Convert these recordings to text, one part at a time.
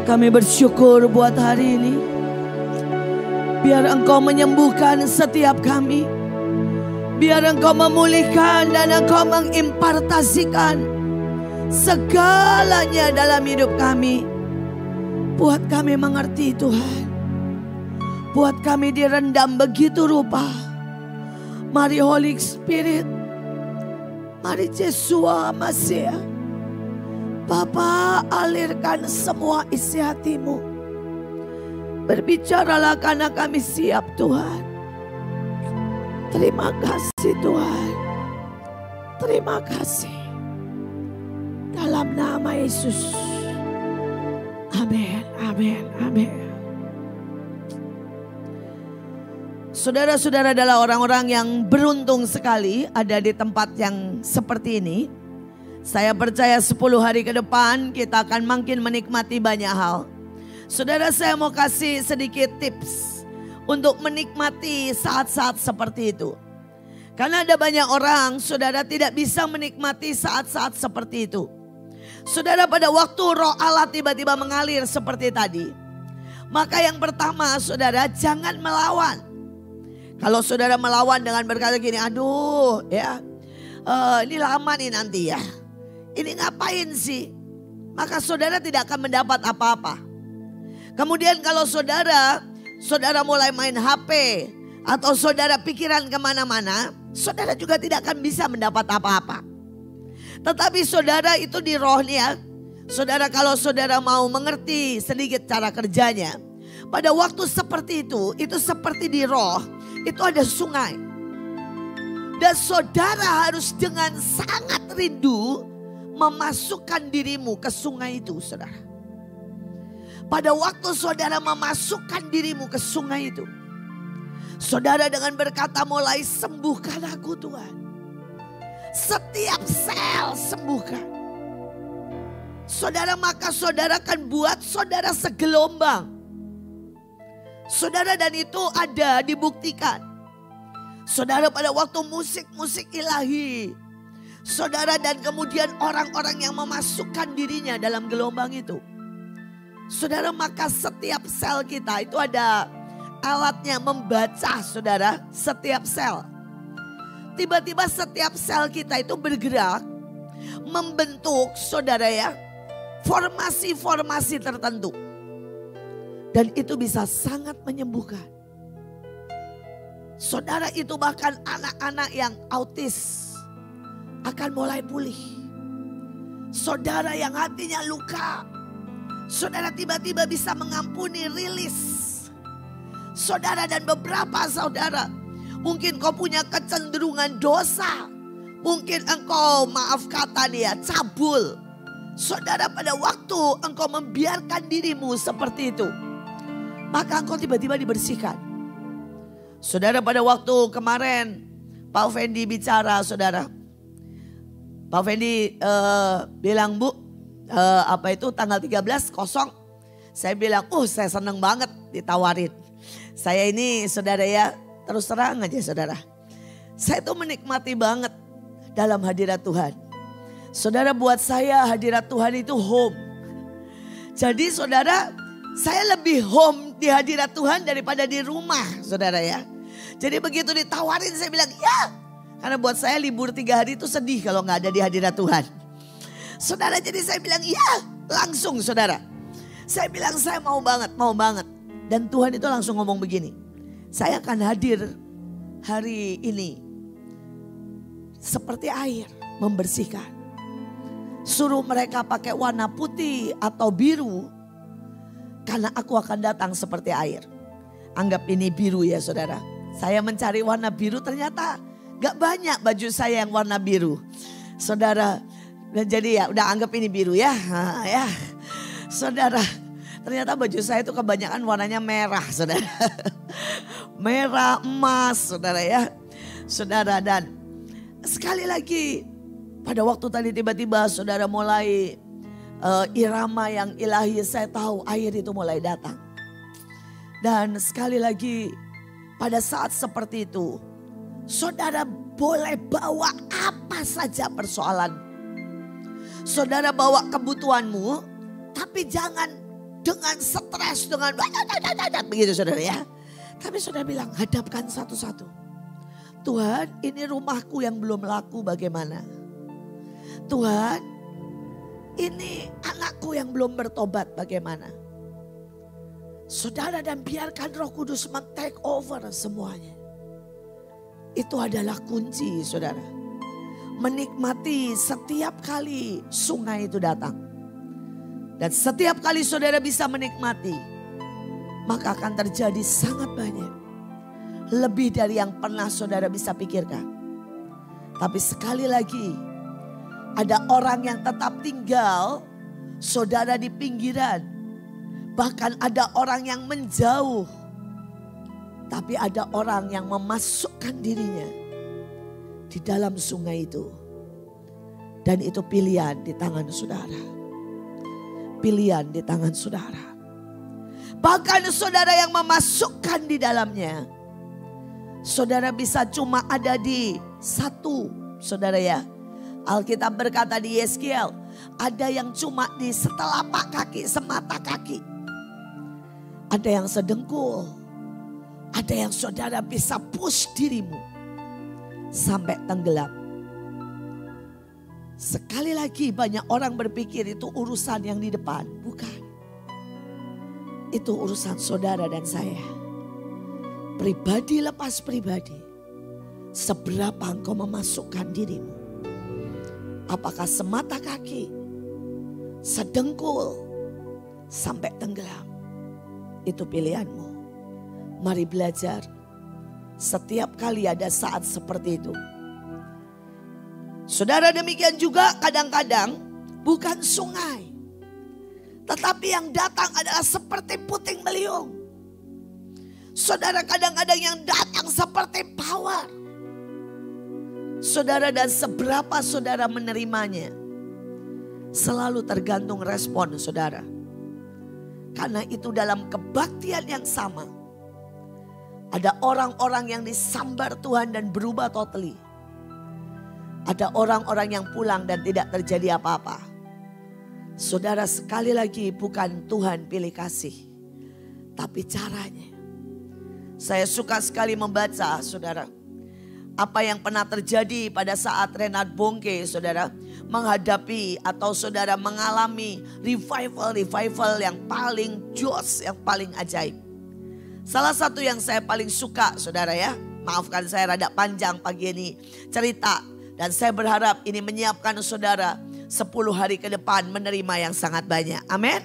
Kami bersyukur buat hari ini. Biar Engkau menyembuhkan setiap kami. Biar Engkau memulihkan dan Engkau mengimpartasikan segalanya dalam hidup kami. Buat kami mengerti Tuhan. Buat kami direndam begitu rupa. Mari Holy Spirit. Mari Yesua Masih. Bapa, alirkan semua isi hati-Mu. Berbicaralah karena kami siap Tuhan. Terima kasih Tuhan. Terima kasih. Dalam nama Yesus. Amin, amin, amin. Saudara-saudara adalah orang-orang yang beruntung sekali ada di tempat yang seperti ini. Saya percaya 10 hari ke depan kita akan makin menikmati banyak hal. Saudara, saya mau kasih sedikit tips untuk menikmati saat-saat seperti itu. Karena ada banyak orang, saudara, tidak bisa menikmati saat-saat seperti itu. Saudara, pada waktu Roh Allah tiba-tiba mengalir seperti tadi, maka yang pertama, saudara, jangan melawan. Kalau saudara melawan dengan berkata gini, aduh ya, ini lama nih nanti ya. Ini ngapain sih? Maka saudara tidak akan mendapat apa-apa. Kemudian kalau saudara mulai main HP atau saudara pikiran kemana-mana, saudara juga tidak akan bisa mendapat apa-apa. Tetapi saudara itu di rohnya, saudara kalau saudara mau mengerti sedikit cara kerjanya, pada waktu seperti itu seperti di roh, itu ada sungai. Dan saudara harus dengan sangat rindu memasukkan dirimu ke sungai itu, saudara. Pada waktu saudara memasukkan dirimu ke sungai itu, saudara dengan berkata, mulai sembuhkan aku Tuhan. Setiap sel sembuhkan. Saudara, maka saudara akan buat saudara segelombang. Saudara, dan itu ada dibuktikan. Saudara, pada waktu musik-musik ilahi, saudara, dan kemudian orang-orang yang memasukkan dirinya dalam gelombang itu, saudara, maka setiap sel kita itu ada alatnya membaca, saudara, setiap sel. Tiba-tiba setiap sel kita itu bergerak membentuk, saudara ya, formasi-formasi tertentu. Dan itu bisa sangat menyembuhkan. Saudara, itu bahkan anak-anak yang autis akan mulai pulih. Saudara yang hatinya luka, saudara tiba-tiba bisa mengampuni, rilis. Saudara, dan beberapa saudara, mungkin kau punya kecenderungan dosa. Mungkin engkau, maaf kata dia, cabul. Saudara, pada waktu engkau membiarkan dirimu seperti itu, maka engkau tiba-tiba dibersihkan. Saudara, pada waktu kemarin Pak Fendi bicara, saudara. Pak Fendi bilang, Bu, tanggal 13 kosong. Saya bilang, saya senang banget ditawarin. Saya ini, saudara ya, terus terang aja saudara. Saya tuh menikmati banget dalam hadirat Tuhan. Saudara, buat saya hadirat Tuhan itu home. Jadi saudara, saya lebih home di hadirat Tuhan daripada di rumah, saudara ya. Jadi begitu ditawarin saya bilang, ya. Karena buat saya libur 3 hari itu sedih kalau gak ada di hadirat Tuhan. Saudara, jadi saya bilang, ya, langsung saudara. Saya bilang, saya mau banget, mau banget. Dan Tuhan itu langsung ngomong begini, saya akan hadir hari ini seperti air membersihkan. Suruh mereka pakai warna putih atau biru, karena aku akan datang seperti air. Anggap ini biru ya saudara. Saya mencari warna biru, ternyata gak banyak baju saya yang warna biru. Saudara, dan jadi ya udah anggap ini biru ya. Ya. Saudara, ternyata baju saya itu kebanyakan warnanya merah, saudara. Merah, emas, saudara ya. Saudara, dan sekali lagi pada waktu tadi tiba-tiba saudara mulai irama yang ilahi, saya tahu air itu mulai datang. Dan sekali lagi pada saat seperti itu, saudara boleh bawa apa saja persoalan. Saudara bawa kebutuhanmu, tapi jangan dengan stres, dengan begitu saudara ya. Tapi saudara bilang, hadapkan satu-satu. Tuhan, ini rumahku yang belum laku bagaimana? Tuhan, ini anakku yang belum bertobat bagaimana? Saudara, dan biarkan Roh Kudus men-take over semuanya. Itu adalah kunci saudara. Menikmati setiap kali sungai itu datang. Dan setiap kali saudara bisa menikmati, maka akan terjadi sangat banyak. Lebih dari yang pernah saudara bisa pikirkan. Tapi sekali lagi, ada orang yang tetap tinggal, saudara, di pinggiran. Bahkan ada orang yang menjauh. Tapi ada orang yang memasukkan dirinya di dalam sungai itu. Dan itu pilihan di tangan saudara. Pilihan di tangan saudara. Bahkan saudara yang memasukkan di dalamnya, saudara bisa cuma ada di satu, saudara ya. Alkitab berkata di Yeskiel, ada yang cuma di setelapak kaki, semata kaki. Ada yang sedengkul. Ada yang saudara bisa push dirimu sampai tenggelam. Sekali lagi banyak orang berpikir itu urusan yang di depan. Bukan. Itu urusan saudara dan saya. Pribadi lepas pribadi. Seberapa engkau memasukkan dirimu. Apakah semata kaki, sedengkul, sampai tenggelam. Itu pilihanmu. Mari belajar. Setiap kali ada saat seperti itu. Saudara, demikian juga kadang-kadang bukan sungai. Tetapi yang datang adalah seperti puting beliung. Saudara, kadang-kadang yang datang seperti power. Saudara, dan seberapa saudara menerimanya selalu tergantung respon saudara. Karena itu dalam kebaktian yang sama, ada orang-orang yang disambar Tuhan dan berubah totally. Ada orang-orang yang pulang dan tidak terjadi apa-apa. Saudara, sekali lagi bukan Tuhan pilih kasih, tapi caranya. Saya suka sekali membaca, saudara, apa yang pernah terjadi pada saat Reinhard Bonnke, saudara, menghadapi atau saudara mengalami revival yang paling jos, yang paling ajaib. Salah satu yang saya paling suka, saudara ya, maafkan saya rada panjang pagi ini cerita. Dan saya berharap ini menyiapkan saudara 10 hari ke depan menerima yang sangat banyak. Amin.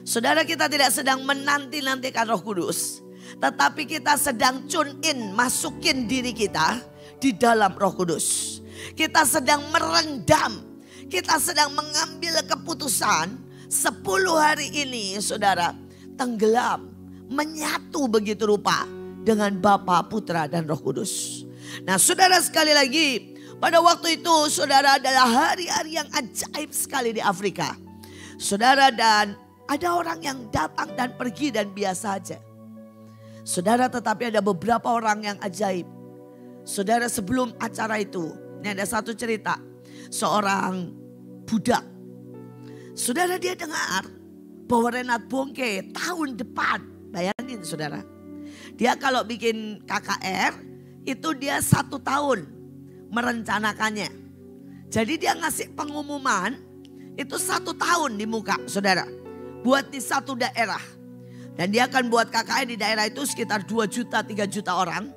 Saudara, kita tidak sedang menanti-nantikan Roh Kudus. Tetapi kita sedang tune in, masukin diri kita di dalam Roh Kudus. Kita sedang merendam. Kita sedang mengambil keputusan 10 hari ini saudara tenggelam. Menyatu begitu rupa dengan Bapa, Putra dan Roh Kudus. Nah saudara, sekali lagi, pada waktu itu saudara adalah hari-hari yang ajaib sekali di Afrika. Saudara, dan ada orang yang datang dan pergi dan biasa aja. Saudara, tetapi ada beberapa orang yang ajaib. Saudara, sebelum acara itu, ini ada satu cerita. Seorang budak. Saudara, dia dengar bahwa Reinhard Bonnke tahun depan. Bayangin saudara. Dia kalau bikin KKR itu dia 1 tahun merencanakannya. Jadi dia ngasih pengumuman itu 1 tahun di muka saudara. Buat di satu daerah. Dan dia akan buat KKR di daerah itu sekitar 2 juta, 3 juta orang.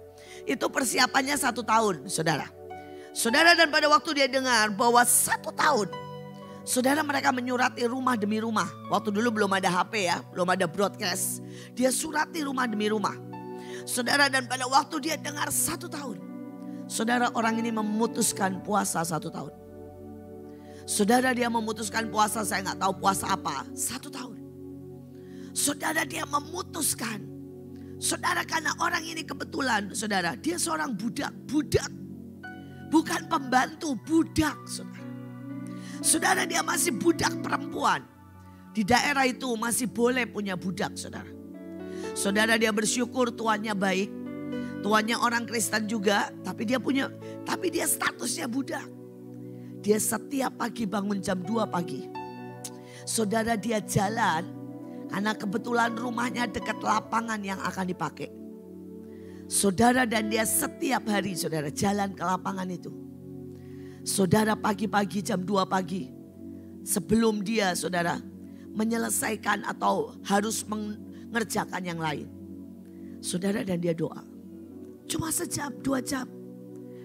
Itu persiapannya 1 tahun saudara. Saudara, dan pada waktu dia dengar bahwa 1 tahun. Saudara, mereka menyurati rumah demi rumah. Waktu dulu belum ada HP ya, belum ada broadcast. Dia surati rumah demi rumah. Saudara, dan pada waktu dia dengar 1 tahun. Saudara, orang ini memutuskan puasa 1 tahun. Saudara, dia memutuskan puasa, saya nggak tahu puasa apa, 1 tahun. Saudara, dia memutuskan. Saudara, karena orang ini kebetulan, saudara, dia seorang budak. Budak, bukan pembantu, budak saudara. Saudara, dia masih budak perempuan. Di daerah itu masih boleh punya budak saudara. Saudara, dia bersyukur tuannya baik. Tuannya orang Kristen juga, tapi dia statusnya budak. Dia setiap pagi bangun jam 2 pagi. Saudara, dia jalan Karena kebetulan rumahnya dekat lapangan yang akan dipakai. Saudara, dan dia setiap hari saudara jalan ke lapangan itu. Saudara, pagi-pagi jam 2 pagi. Sebelum dia saudara menyelesaikan atau harus mengerjakan yang lain. Saudara, dan dia doa. Cuma sejam, 2 jam.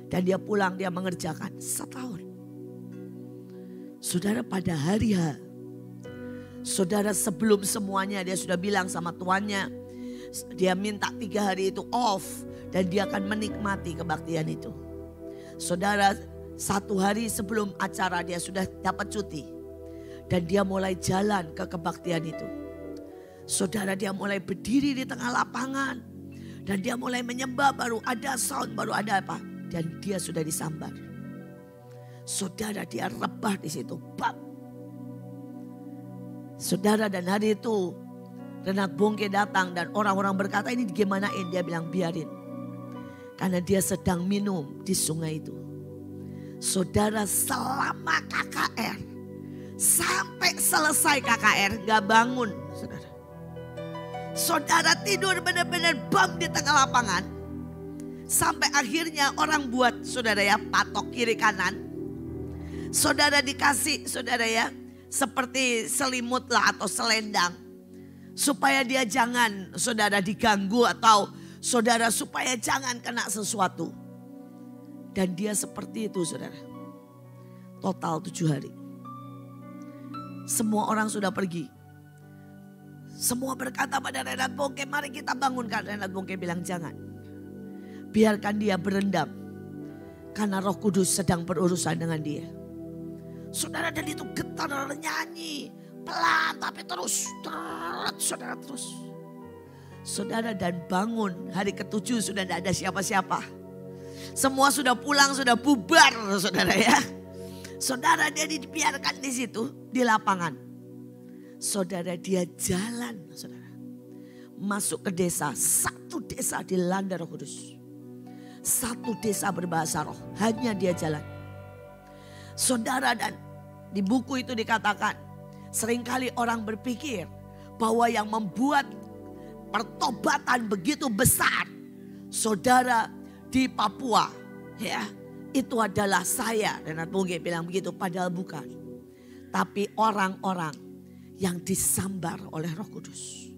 Dan dia pulang, dia mengerjakan setahun. Saudara, pada hari H, saudara, sebelum semuanya dia sudah bilang sama tuannya, dia minta 3 hari itu off dan dia akan menikmati kebaktian itu. Saudara, 1 hari sebelum acara dia sudah dapat cuti dan dia mulai jalan ke kebaktian itu. Saudara, dia mulai berdiri di tengah lapangan dan dia mulai menyembah, baru ada sound, baru ada apa, dan dia sudah disambar. Saudara, dia rebah di situ. Bam. Saudara, dan hari itu Renat Bongke datang dan orang-orang berkata ini digimanain. Dia bilang biarin. Karena dia sedang minum di sungai itu. Saudara, selama KKR. Sampai selesai KKR gak bangun. Saudara, saudara tidur benar-benar bam di tengah lapangan. Sampai akhirnya orang buat saudara ya patok kiri kanan. Saudara dikasih saudara ya seperti selimut lah atau selendang. Supaya dia jangan saudara diganggu atau saudara supaya jangan kena sesuatu. Dan dia seperti itu saudara. Total 7 hari. Semua orang sudah pergi. Semua berkata pada Renat Bongke, mari kita bangunkan. Renat Bongke bilang jangan. Biarkan dia berendam. Karena Roh Kudus sedang berurusan dengan dia. Saudara, dan itu getar nyanyi. Pelan tapi terus. Saudara terus. Saudara, dan bangun hari ke-7 sudah tidak ada siapa-siapa. Semua sudah pulang, sudah bubar saudara ya. Saudara, dia dibiarkan di situ di lapangan. Saudara, dia jalan saudara. Masuk ke desa, 1 desa dilanda Roh Kudus. 1 desa berbahasa roh, hanya dia jalan. Saudara, dan di buku itu dikatakan seringkali orang berpikir bahwa yang membuat pertobatan begitu besar saudara di Papua ya itu adalah saya. Renat Bongke bilang begitu, padahal bukan. Tapi orang-orang yang disambar oleh Roh Kudus.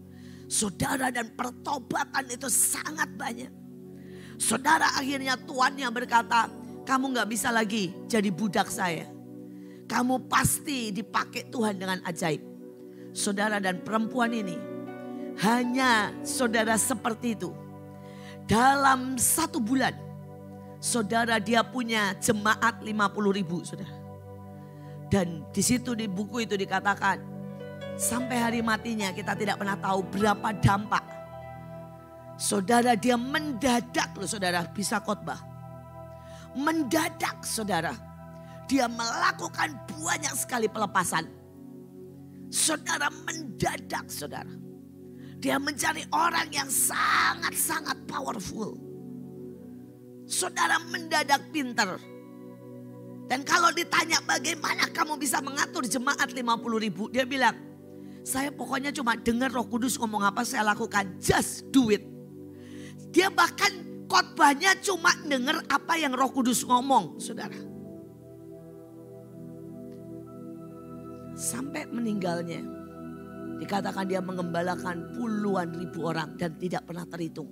Saudara, dan pertobatan itu sangat banyak. Saudara, akhirnya tuannya berkata, kamu gak bisa lagi jadi budak saya. Kamu pasti dipakai Tuhan dengan ajaib. Saudara, dan perempuan ini hanya saudara seperti itu. Dalam 1 bulan saudara dia punya jemaat 50.000 saudara. Dan di situ di buku itu dikatakan sampai hari matinya kita tidak pernah tahu berapa dampak. Saudara, dia mendadak loh saudara bisa khotbah. Mendadak saudara, dia melakukan banyak sekali pelepasan. Saudara, mendadak saudara. Dia mencari orang yang sangat-sangat powerful. Saudara, mendadak pinter. Dan kalau ditanya bagaimana kamu bisa mengatur jemaat 50.000. Dia bilang, saya pokoknya cuma dengar Roh Kudus ngomong apa saya lakukan. Just do it. Dia bahkan khotbahnya cuma dengar apa yang Roh Kudus ngomong saudara. Sampai meninggalnya. Dikatakan dia mengembalakan puluhan ribu orang dan tidak pernah terhitung.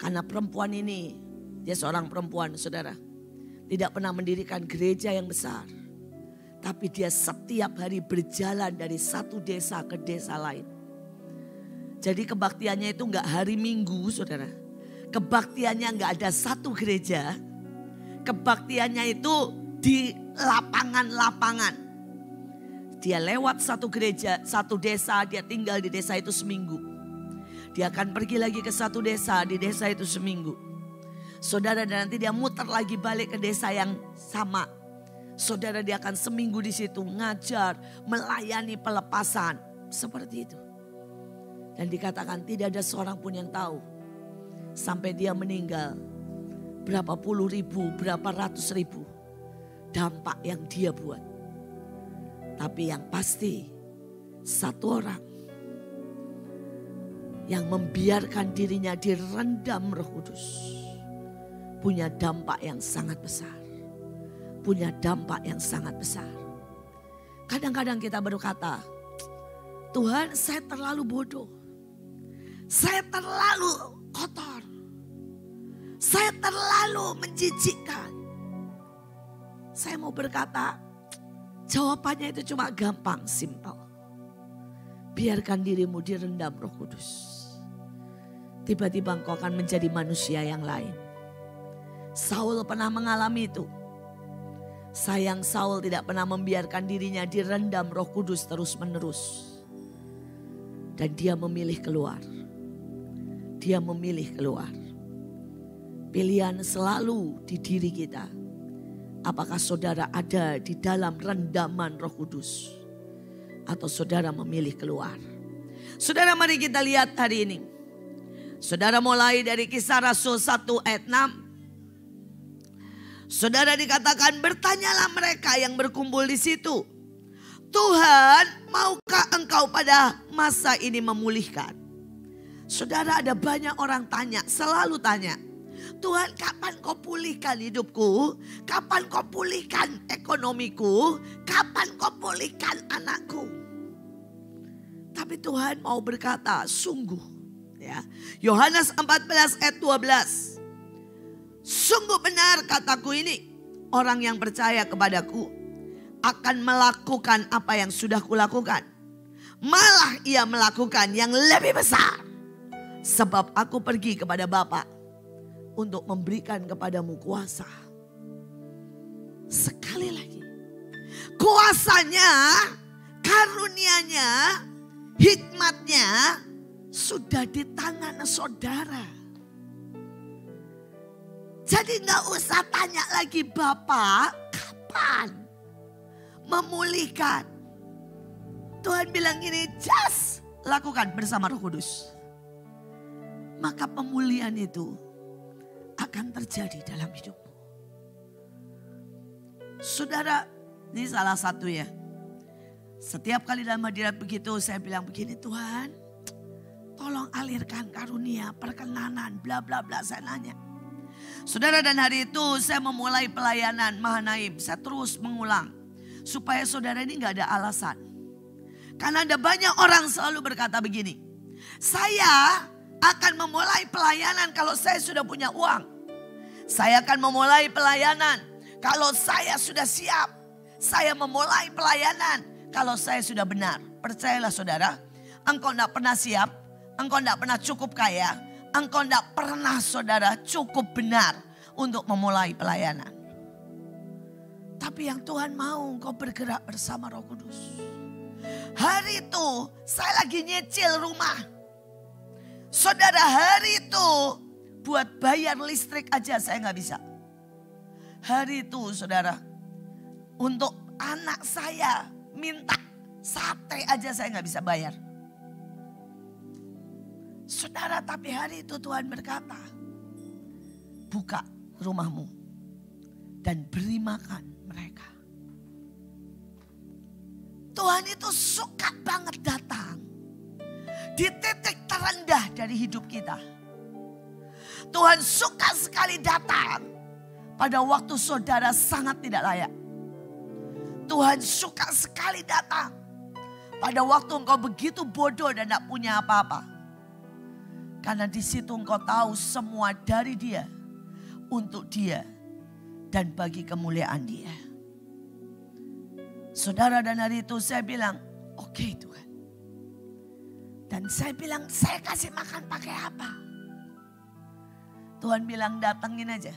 Karena perempuan ini, dia seorang perempuan saudara. Tidak pernah mendirikan gereja yang besar. Tapi dia setiap hari berjalan dari satu desa ke desa lain. Jadi kebaktiannya itu enggak hari Minggu saudara. Kebaktiannya enggak ada satu gereja. Kebaktiannya itu di lapangan-lapangan. Dia lewat satu gereja, satu desa, dia tinggal di desa itu seminggu. Dia akan pergi lagi ke satu desa, di desa itu seminggu. Saudara, dan nanti dia muter lagi balik ke desa yang sama. Saudara, dia akan seminggu di situ ngajar, melayani pelepasan. Seperti itu. Dan dikatakan tidak ada seorang pun yang tahu. Sampai dia meninggal. Berapa puluh ribu, berapa ratus ribu. Dampak yang dia buat. Tapi yang pasti satu orang yang membiarkan dirinya direndam Roh Kudus punya dampak yang sangat besar. Punya dampak yang sangat besar. Kadang-kadang kita berkata, Tuhan, saya terlalu bodoh. Saya terlalu kotor. Saya terlalu menjijikkan. Saya mau berkata, jawabannya itu cuma gampang, simpel. Biarkan dirimu direndam Roh Kudus. Tiba-tiba engkau akan menjadi manusia yang lain. Saul pernah mengalami itu. Sayang Saul tidak pernah membiarkan dirinya direndam Roh Kudus terus-menerus. Dan dia memilih keluar. Dia memilih keluar. Pilihan selalu di diri kita. Apakah saudara ada di dalam rendaman Roh Kudus? Atau saudara memilih keluar? Saudara, mari kita lihat hari ini. Saudara, mulai dari Kisah Rasul 1 ayat 6. Saudara, dikatakan, bertanyalah mereka yang berkumpul di situ. Tuhan, maukah engkau pada masa ini memulihkan? Saudara, ada banyak orang tanya, selalu tanya. Tuhan, kapan kau pulihkan hidupku? Kapan kau pulihkan ekonomiku? Kapan kau pulihkan anakku? Tapi Tuhan mau berkata, sungguh. Ya, Yohanes 14 ayat 12. Sungguh benar kataku ini, orang yang percaya kepadaku akan melakukan apa yang sudah kulakukan. Malah ia melakukan yang lebih besar. Sebab aku pergi kepada Bapa untuk memberikan kepadamu kuasa. Sekali lagi, kuasanya, karunia-Nya, hikmatnya sudah di tangan saudara. Jadi gak usah tanya lagi, Bapak kapan memulihkan? Tuhan bilang gini, just lakukan bersama Roh Kudus. Maka pemulihan itu akan terjadi dalam hidupmu. Saudara, ini salah satu ya. Setiap kali dalam hadirat begitu saya bilang begini, Tuhan tolong alirkan karunia, perkenanan, bla bla bla, saya nanya. Saudara, dan hari itu saya memulai pelayanan Mahanaim. Saya terus mengulang. Supaya saudara ini gak ada alasan. Karena ada banyak orang selalu berkata begini. Saya akan memulai pelayanan kalau saya sudah punya uang. Saya akan memulai pelayanan kalau saya sudah siap. Saya memulai pelayanan kalau saya sudah benar. Percayalah saudara, engkau gak pernah siap. Engkau gak pernah cukup kaya. Engkau tidak pernah saudara cukup benar untuk memulai pelayanan. Tapi yang Tuhan mau engkau bergerak bersama Roh Kudus. Hari itu saya lagi nyicil rumah. Saudara, hari itu buat bayar listrik aja saya nggak bisa. Hari itu saudara, untuk anak saya minta sate aja saya nggak bisa bayar. Saudara, tapi hari itu Tuhan berkata, buka rumahmu dan beri makan mereka. Tuhan itu suka banget datang di titik terendah dari hidup kita. Tuhan suka sekali datang pada waktu saudara sangat tidak layak. Tuhan suka sekali datang pada waktu engkau begitu bodoh dan tidak punya apa-apa. Karena di situ engkau tahu semua dari Dia, untuk Dia, dan bagi kemuliaan Dia. Saudara, dan hari itu saya bilang, oke Tuhan. Dan saya bilang, saya kasih makan pakai apa? Tuhan bilang, datengin aja.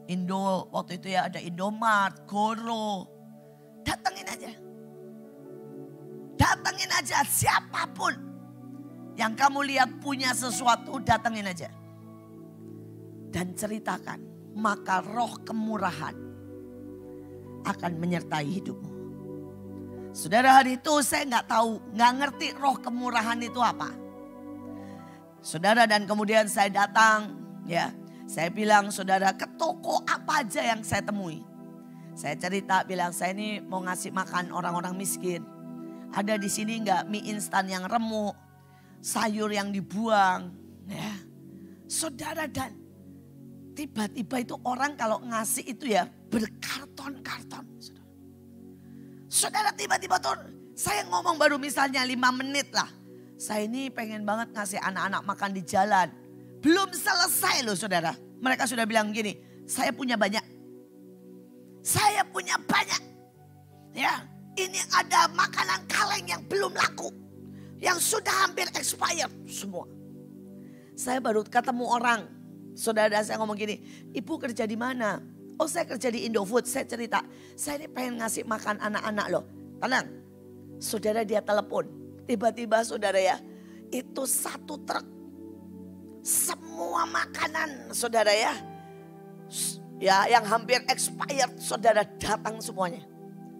Indo, waktu itu ya ada Indomart, Goro. Datengin aja. Datengin aja siapapun. Yang kamu lihat punya sesuatu, datengin aja. Dan ceritakan, maka roh kemurahan akan menyertai hidupmu. Saudara, hari itu saya nggak tahu, nggak ngerti roh kemurahan itu apa. Saudara, dan kemudian saya datang, ya, saya bilang, saudara, ke toko apa aja yang saya temui. Saya cerita, bilang saya ini mau ngasih makan orang-orang miskin. Ada di sini nggak mie instan yang remuk? sayur yang dibuang. Ya. Saudara, dan tiba-tiba itu orang kalau ngasih itu ya berkarton-karton. Saudara, tiba-tiba tuh saya ngomong baru misalnya 5 menit lah. Saya ini pengen banget ngasih anak-anak makan di jalan. Belum selesai loh saudara. Mereka sudah bilang gini, saya punya banyak. Saya punya banyak. Ya, ini ada makanan kaleng yang belum laku. Yang sudah hampir expired semua. Saya baru ketemu orang. Saudara, saya ngomong gini, ibu kerja di mana? Oh, saya kerja di Indofood. Saya cerita, saya ini pengen ngasih makan anak-anak loh. Tenang. Saudara, dia telepon. Tiba-tiba saudara ya, itu 1 truk. Semua makanan saudara ya. Ya, yang hampir expired saudara datang semuanya.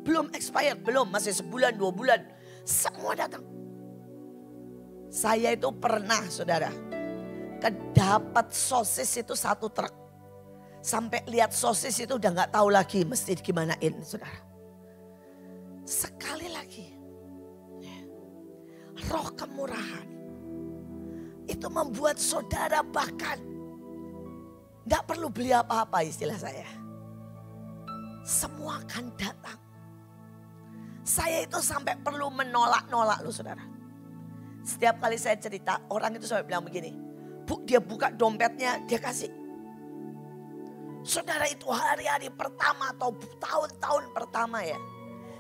Belum expired, belum. Masih sebulan, 2 bulan. Semua datang. Saya itu pernah saudara. Kedapat sosis itu 1 truk. Sampai lihat sosis itu udah gak tahu lagi mesti gimanain saudara. Sekali lagi. Roh kemurahan. Itu membuat saudara bahkan gak perlu beli apa-apa istilah saya. Semua akan datang. Saya itu sampai perlu menolak-nolak loh saudara. Setiap kali saya cerita orang itu sampai bilang begini. Bu, dia buka dompetnya, dia kasih. Saudara, itu hari-hari pertama atau tahun-tahun pertama ya.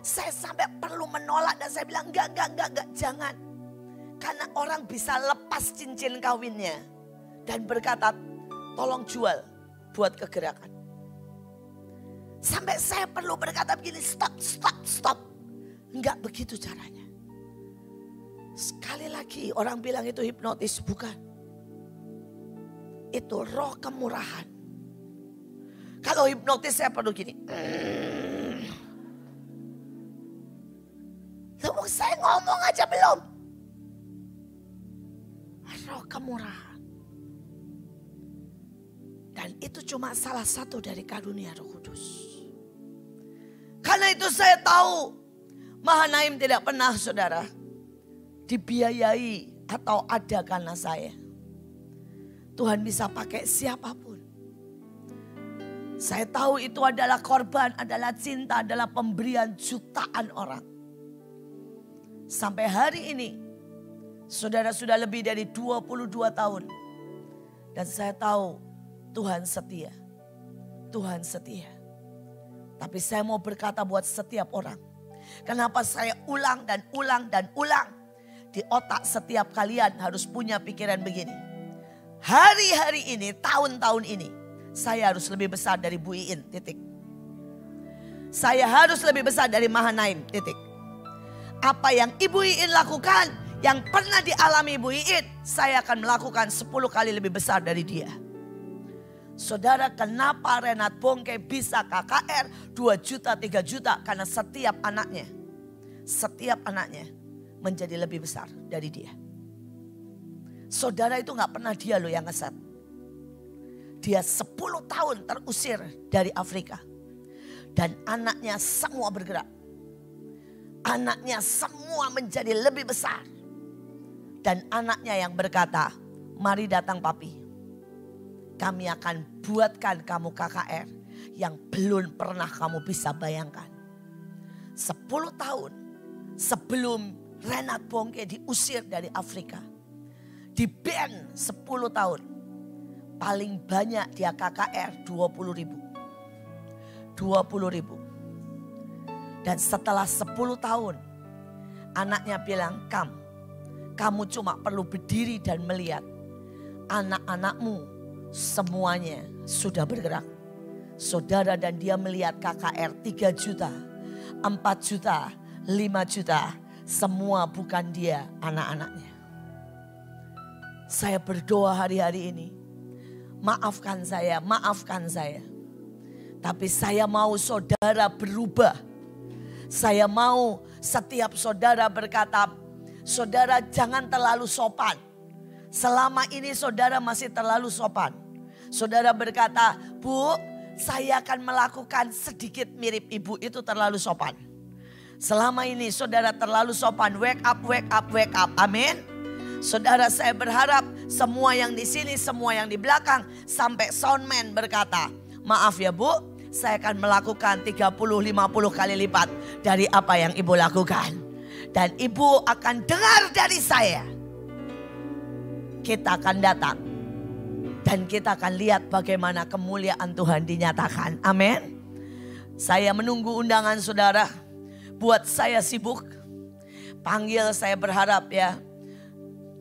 Saya sampai perlu menolak dan saya bilang enggak, jangan. Karena orang bisa lepas cincin kawinnya. Dan berkata, tolong jual buat kegerakan. Sampai saya perlu berkata begini, stop. Enggak begitu caranya. Sekali lagi orang bilang itu hipnotis, bukan. Itu roh kemurahan. Kalau hipnotis saya perlu gini. Lalu saya ngomong aja belum. Roh kemurahan. Dan itu cuma salah satu dari karunia Roh Kudus. Karena itu saya tahu Mahanaim tidak pernah saudara dibiayai atau ada karena saya. Tuhan bisa pakai siapapun. Saya tahu itu adalah korban, adalah cinta, adalah pemberian jutaan orang. Sampai hari ini, saudara sudah lebih dari 22 tahun. Dan saya tahu Tuhan setia. Tuhan setia. Tapi saya mau berkata buat setiap orang. Kenapa saya ulang dan ulang dan ulang. Di otak setiap kalian harus punya pikiran begini. Hari-hari ini, tahun-tahun ini, saya harus lebih besar dari Bu Iin, titik. Saya harus lebih besar dari Mahanaim, titik. Apa yang Ibu Iin lakukan, yang pernah dialami Ibu Iin, saya akan melakukan 10 kali lebih besar dari dia. Saudara, kenapa Renat Bongke bisa KKR 2 juta, 3 juta? Karena setiap anaknya menjadi lebih besar dari dia. Saudara, itu gak pernah dia loh yang ngeset. Dia 10 tahun terusir dari Afrika. Dan anaknya semua bergerak. Anaknya semua menjadi lebih besar. Dan anaknya yang berkata, mari datang papi. Kami akan buatkan kamu KKR yang belum pernah kamu bisa bayangkan. 10 tahun sebelum Renat Bongke diusir dari Afrika. Di ban 10 tahun. Paling banyak dia KKR 20.000. 20.000. Dan setelah 10 tahun. Anaknya bilang, kamu cuma perlu berdiri dan melihat. Anak-anakmu semuanya sudah bergerak. Saudara, dan dia melihat KKR 3 juta, 4 juta, 5 juta. Semua bukan dia, anak-anaknya. Saya berdoa hari-hari ini. Maafkan saya. Tapi saya mau saudara berubah. Saya mau setiap saudara berkata, saudara jangan terlalu sopan. Selama ini saudara masih terlalu sopan. Saudara berkata, Bu, saya akan melakukan sedikit mirip ibu, itu terlalu sopan. Selama ini saudara terlalu sopan, wake up. Amin. Saudara, saya berharap semua yang di sini, semua yang di belakang, sampai soundman berkata, maaf ya Bu, saya akan melakukan 30-50 kali lipat dari apa yang Ibu lakukan. Dan Ibu akan dengar dari saya. Kita akan datang. Dan kita akan lihat bagaimana kemuliaan Tuhan dinyatakan. Amin. Saya menunggu undangan saudara. Buat saya sibuk. Panggil, saya berharap ya.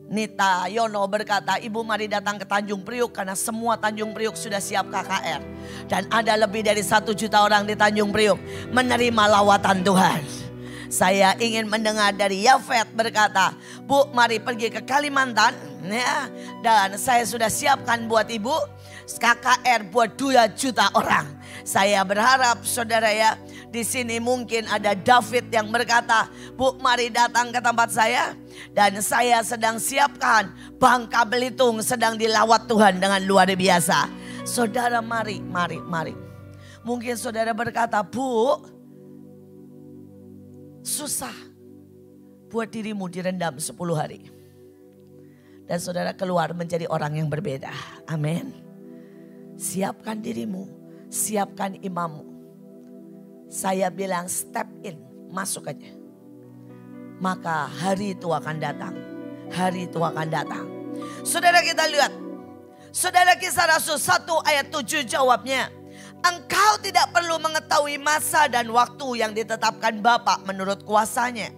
Nita Yono berkata, Ibu mari datang ke Tanjung Priuk karena semua Tanjung Priuk sudah siap KKR. Dan ada lebih dari 1 juta orang di Tanjung Priuk menerima lawatan Tuhan. Saya ingin mendengar dari Yafet berkata, Bu mari pergi ke Kalimantan ya. Dan saya sudah siapkan buat Ibu KKR buat 2 juta orang. Saya berharap saudara ya, di sini mungkin ada David yang berkata, Bu mari datang ke tempat saya. Dan saya sedang siapkan Bangka Belitung sedang dilawat Tuhan dengan luar biasa. Saudara mari. Mungkin saudara berkata, Bu susah buat dirimu direndam 10 hari. Dan saudara keluar menjadi orang yang berbeda. Amin. Siapkan dirimu, siapkan imammu. Saya bilang step in, masuk aja. Maka hari itu akan datang. Hari itu akan datang. Saudara kita lihat. Saudara Kisah Rasul 1 ayat 7 jawabnya. Engkau tidak perlu mengetahui masa dan waktu yang ditetapkan Bapa menurut kuasanya.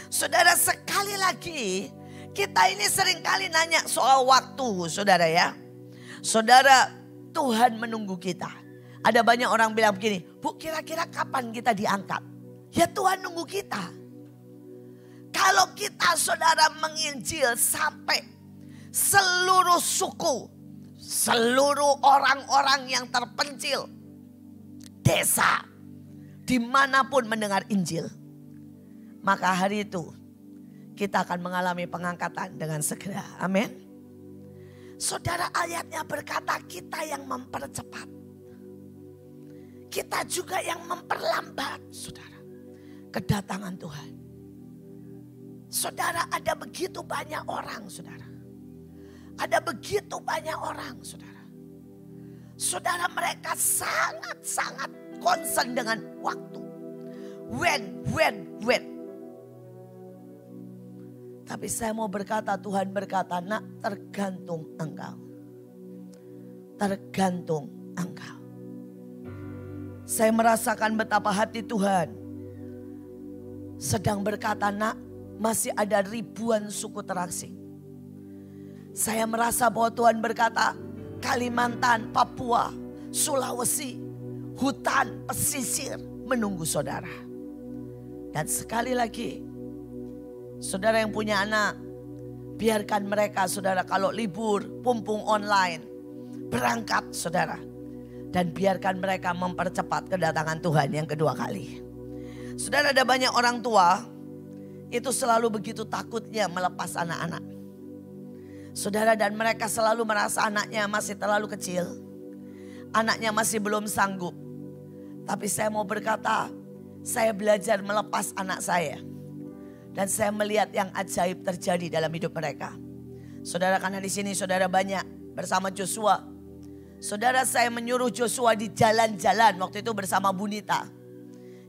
Saudara sekali lagi. Kita ini seringkali nanya soal waktu saudara ya. Saudara Tuhan menunggu kita. Ada banyak orang bilang begini. Bu kira-kira kapan kita diangkat? Ya Tuhan nunggu kita. Kalau kita saudara menginjil sampai seluruh suku, seluruh orang-orang yang terpencil, desa, dimanapun mendengar Injil. Maka hari itu kita akan mengalami pengangkatan dengan segera. Amin. Saudara ayatnya berkata kita yang mempercepat. Kita juga yang memperlambat saudara kedatangan Tuhan. Saudara ada begitu banyak orang saudara. Ada begitu banyak orang saudara. Saudara mereka sangat-sangat concern dengan waktu. When. Tapi saya mau berkata, Tuhan berkata, nak tergantung engkau. Tergantung engkau. Saya merasakan betapa hati Tuhan sedang berkata, nak masih ada ribuan suku terasing. Saya merasa bahwa Tuhan berkata, Kalimantan, Papua, Sulawesi, hutan, pesisir menunggu saudara. Dan sekali lagi, saudara yang punya anak, biarkan mereka saudara kalau libur, pumpung online, berangkat saudara. Dan biarkan mereka mempercepat kedatangan Tuhan yang kedua kali. Saudara ada banyak orang tua, itu selalu begitu takutnya melepas anak-anak. Saudara dan mereka selalu merasa anaknya masih terlalu kecil. Anaknya masih belum sanggup. Tapi saya mau berkata, saya belajar melepas anak saya. Dan saya melihat yang ajaib terjadi dalam hidup mereka. Saudara karena di sini saudara banyak bersama Joshua. Saudara saya menyuruh Joshua di jalan-jalan waktu itu bersama Bunita.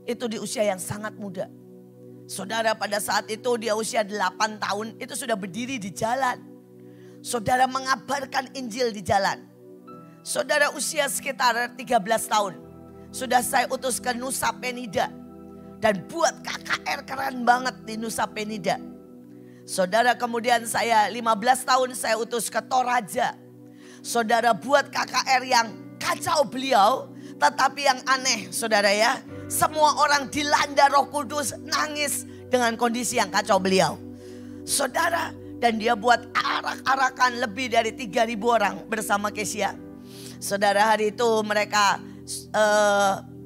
Itu di usia yang sangat muda. Saudara pada saat itu dia usia 8 tahun itu sudah berdiri di jalan. Saudara mengabarkan Injil di jalan. Saudara usia sekitar 13 tahun. Sudah saya utus ke Nusa Penida. Dan buat KKR keren banget di Nusa Penida. Saudara kemudian saya 15 tahun saya utus ke Toraja. Saudara buat KKR yang kacau beliau. Tetapi yang aneh saudara ya. Semua orang dilanda Roh Kudus nangis dengan kondisi yang kacau beliau. Saudara dan dia buat arak-arakan lebih dari 3.000 orang bersama Kesia. Saudara hari itu mereka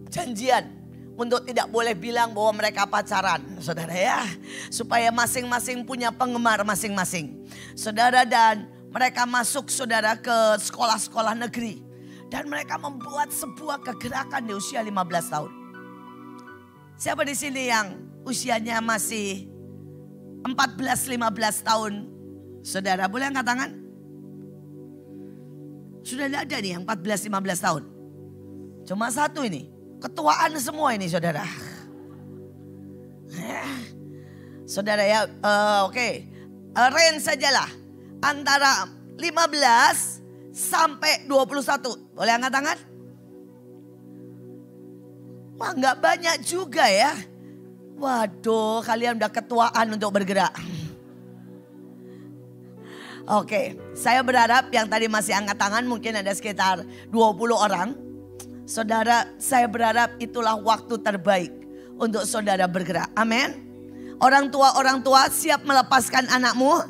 janjian untuk tidak boleh bilang bahwa mereka pacaran. Saudara ya. Supaya masing-masing punya penggemar masing-masing. Saudara dan mereka masuk saudara ke sekolah-sekolah negeri. Dan mereka membuat sebuah kegerakan di usia 15 tahun. Siapa di sini yang usianya masih 14-15 tahun Saudara boleh angkat tangan? Sudah tidak ada nih yang 14-15 tahun. Cuma satu ini. Ketuaan semua ini saudara. Saudara ya, oke. Range sajalah. Antara 15 sampai 21. Boleh angkat tangan? Wah nggak banyak juga ya. Waduh kalian udah ketuaan untuk bergerak. Oke, saya berharap yang tadi masih angkat tangan mungkin ada sekitar 20 orang. Saudara, saya berharap itulah waktu terbaik untuk saudara bergerak. Amin. Orang tua siap melepaskan anakmu?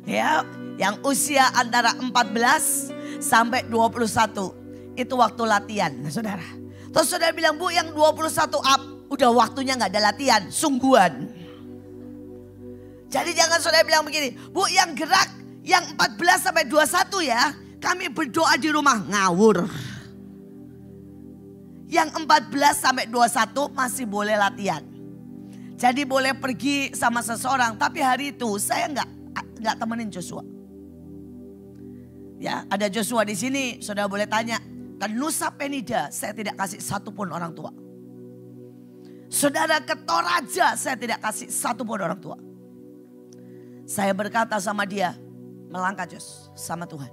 Ya, yang usia antara 14 sampai 21. Itu waktu latihan, saudara. Terus saudara bilang, Bu yang 21 up, udah waktunya gak ada latihan, sungguhan. Jadi jangan saudara bilang begini, Bu yang gerak yang 14 sampai 21 ya, kami berdoa di rumah, ngawur. Yang 14 sampai 21 masih boleh latihan. Jadi boleh pergi sama seseorang, tapi hari itu saya nggak temenin Joshua. Ya, ada Joshua di sini, saudara boleh tanya. Ke Nusa Penida saya tidak kasih satupun orang tua. Saudara ke Toraja saya tidak kasih satupun orang tua. Saya berkata sama dia, melangkah Jos sama Tuhan.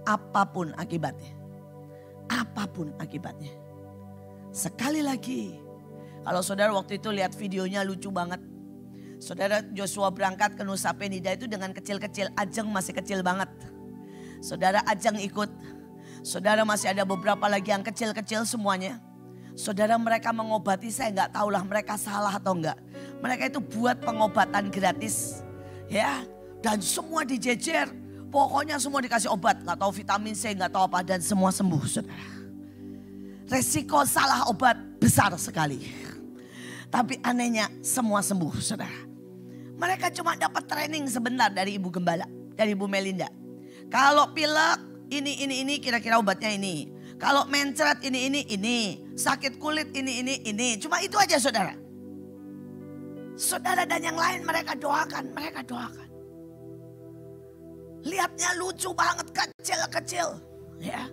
Apapun akibatnya. Apapun akibatnya. Sekali lagi. Kalau saudara waktu itu lihat videonya lucu banget. Saudara Joshua berangkat ke Nusa Penida itu dengan kecil-kecil. Ajeng masih kecil banget. Saudara Ajeng ikut. Saudara masih ada beberapa lagi yang kecil-kecil semuanya. Saudara mereka mengobati, saya nggak tahulah mereka salah atau enggak. Mereka itu buat pengobatan gratis. Ya, dan semua dijejer. Pokoknya semua dikasih obat. Nggak tahu vitamin C, nggak tahu apa. Dan semua sembuh saudara. Resiko salah obat besar sekali. Tapi anehnya semua sembuh saudara. Mereka cuma dapat training sebentar dari Ibu Gembala. Dari Ibu Melinda. Kalau pilek ini kira-kira obatnya ini. Kalau mencret ini. Sakit kulit ini. Cuma itu aja saudara. Saudara dan yang lain mereka doakan. Lihatnya lucu banget, kecil-kecil. Ya.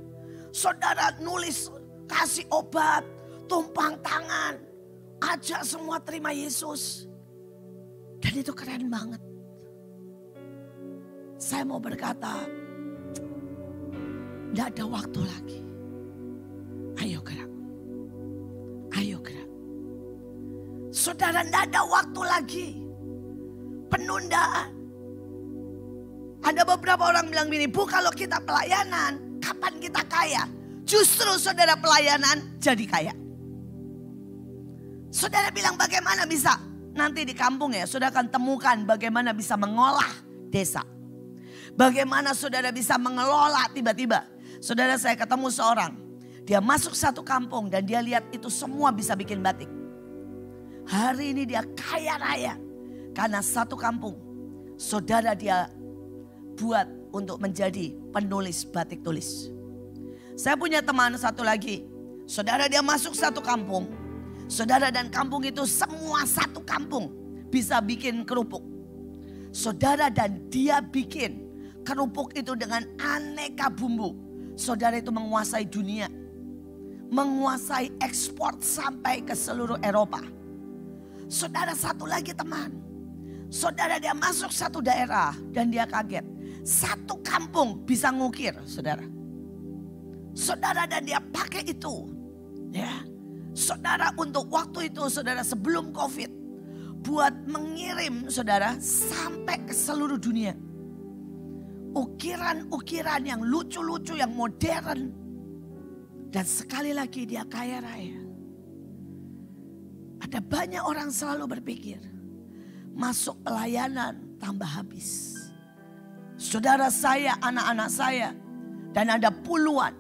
Saudara nulis, kasih obat, tumpang tangan. Ajak semua terima Yesus. Dan itu keren banget. Saya mau berkata, tidak ada waktu lagi. Ayo gerak. Saudara, tidak ada waktu lagi. Penundaan. Ada beberapa orang bilang gini, Bu kalau kita pelayanan, kapan kita kaya? Justru saudara pelayanan jadi kaya. Saudara bilang bagaimana bisa? Nanti di kampung ya, saudara akan temukan bagaimana bisa mengolah desa. Bagaimana saudara bisa mengelola tiba-tiba. Saudara saya ketemu seorang, dia masuk satu kampung dan dia lihat itu semua bisa bikin batik. Hari ini dia kaya raya karena satu kampung saudara dia buat untuk menjadi penulis batik tulis. Saya punya teman satu lagi, saudara dia masuk satu kampung. Saudara dan kampung itu semua satu kampung bisa bikin kerupuk. Saudara dan dia bikin kerupuk itu dengan aneka bumbu. Saudara itu menguasai dunia. Menguasai ekspor sampai ke seluruh Eropa. Saudara satu lagi teman. Saudara dia masuk satu daerah dan dia kaget. Satu kampung bisa ngukir saudara. Saudara dan dia pakai itu. Ya. Saudara untuk waktu itu saudara sebelum COVID. Buat mengirim saudara sampai ke seluruh dunia. Ukiran-ukiran yang lucu-lucu yang modern. Dan sekali lagi dia kaya raya. Ada banyak orang selalu berpikir. Masuk pelayanan tambah habis. Saudara saya, anak-anak saya. Dan ada puluhan.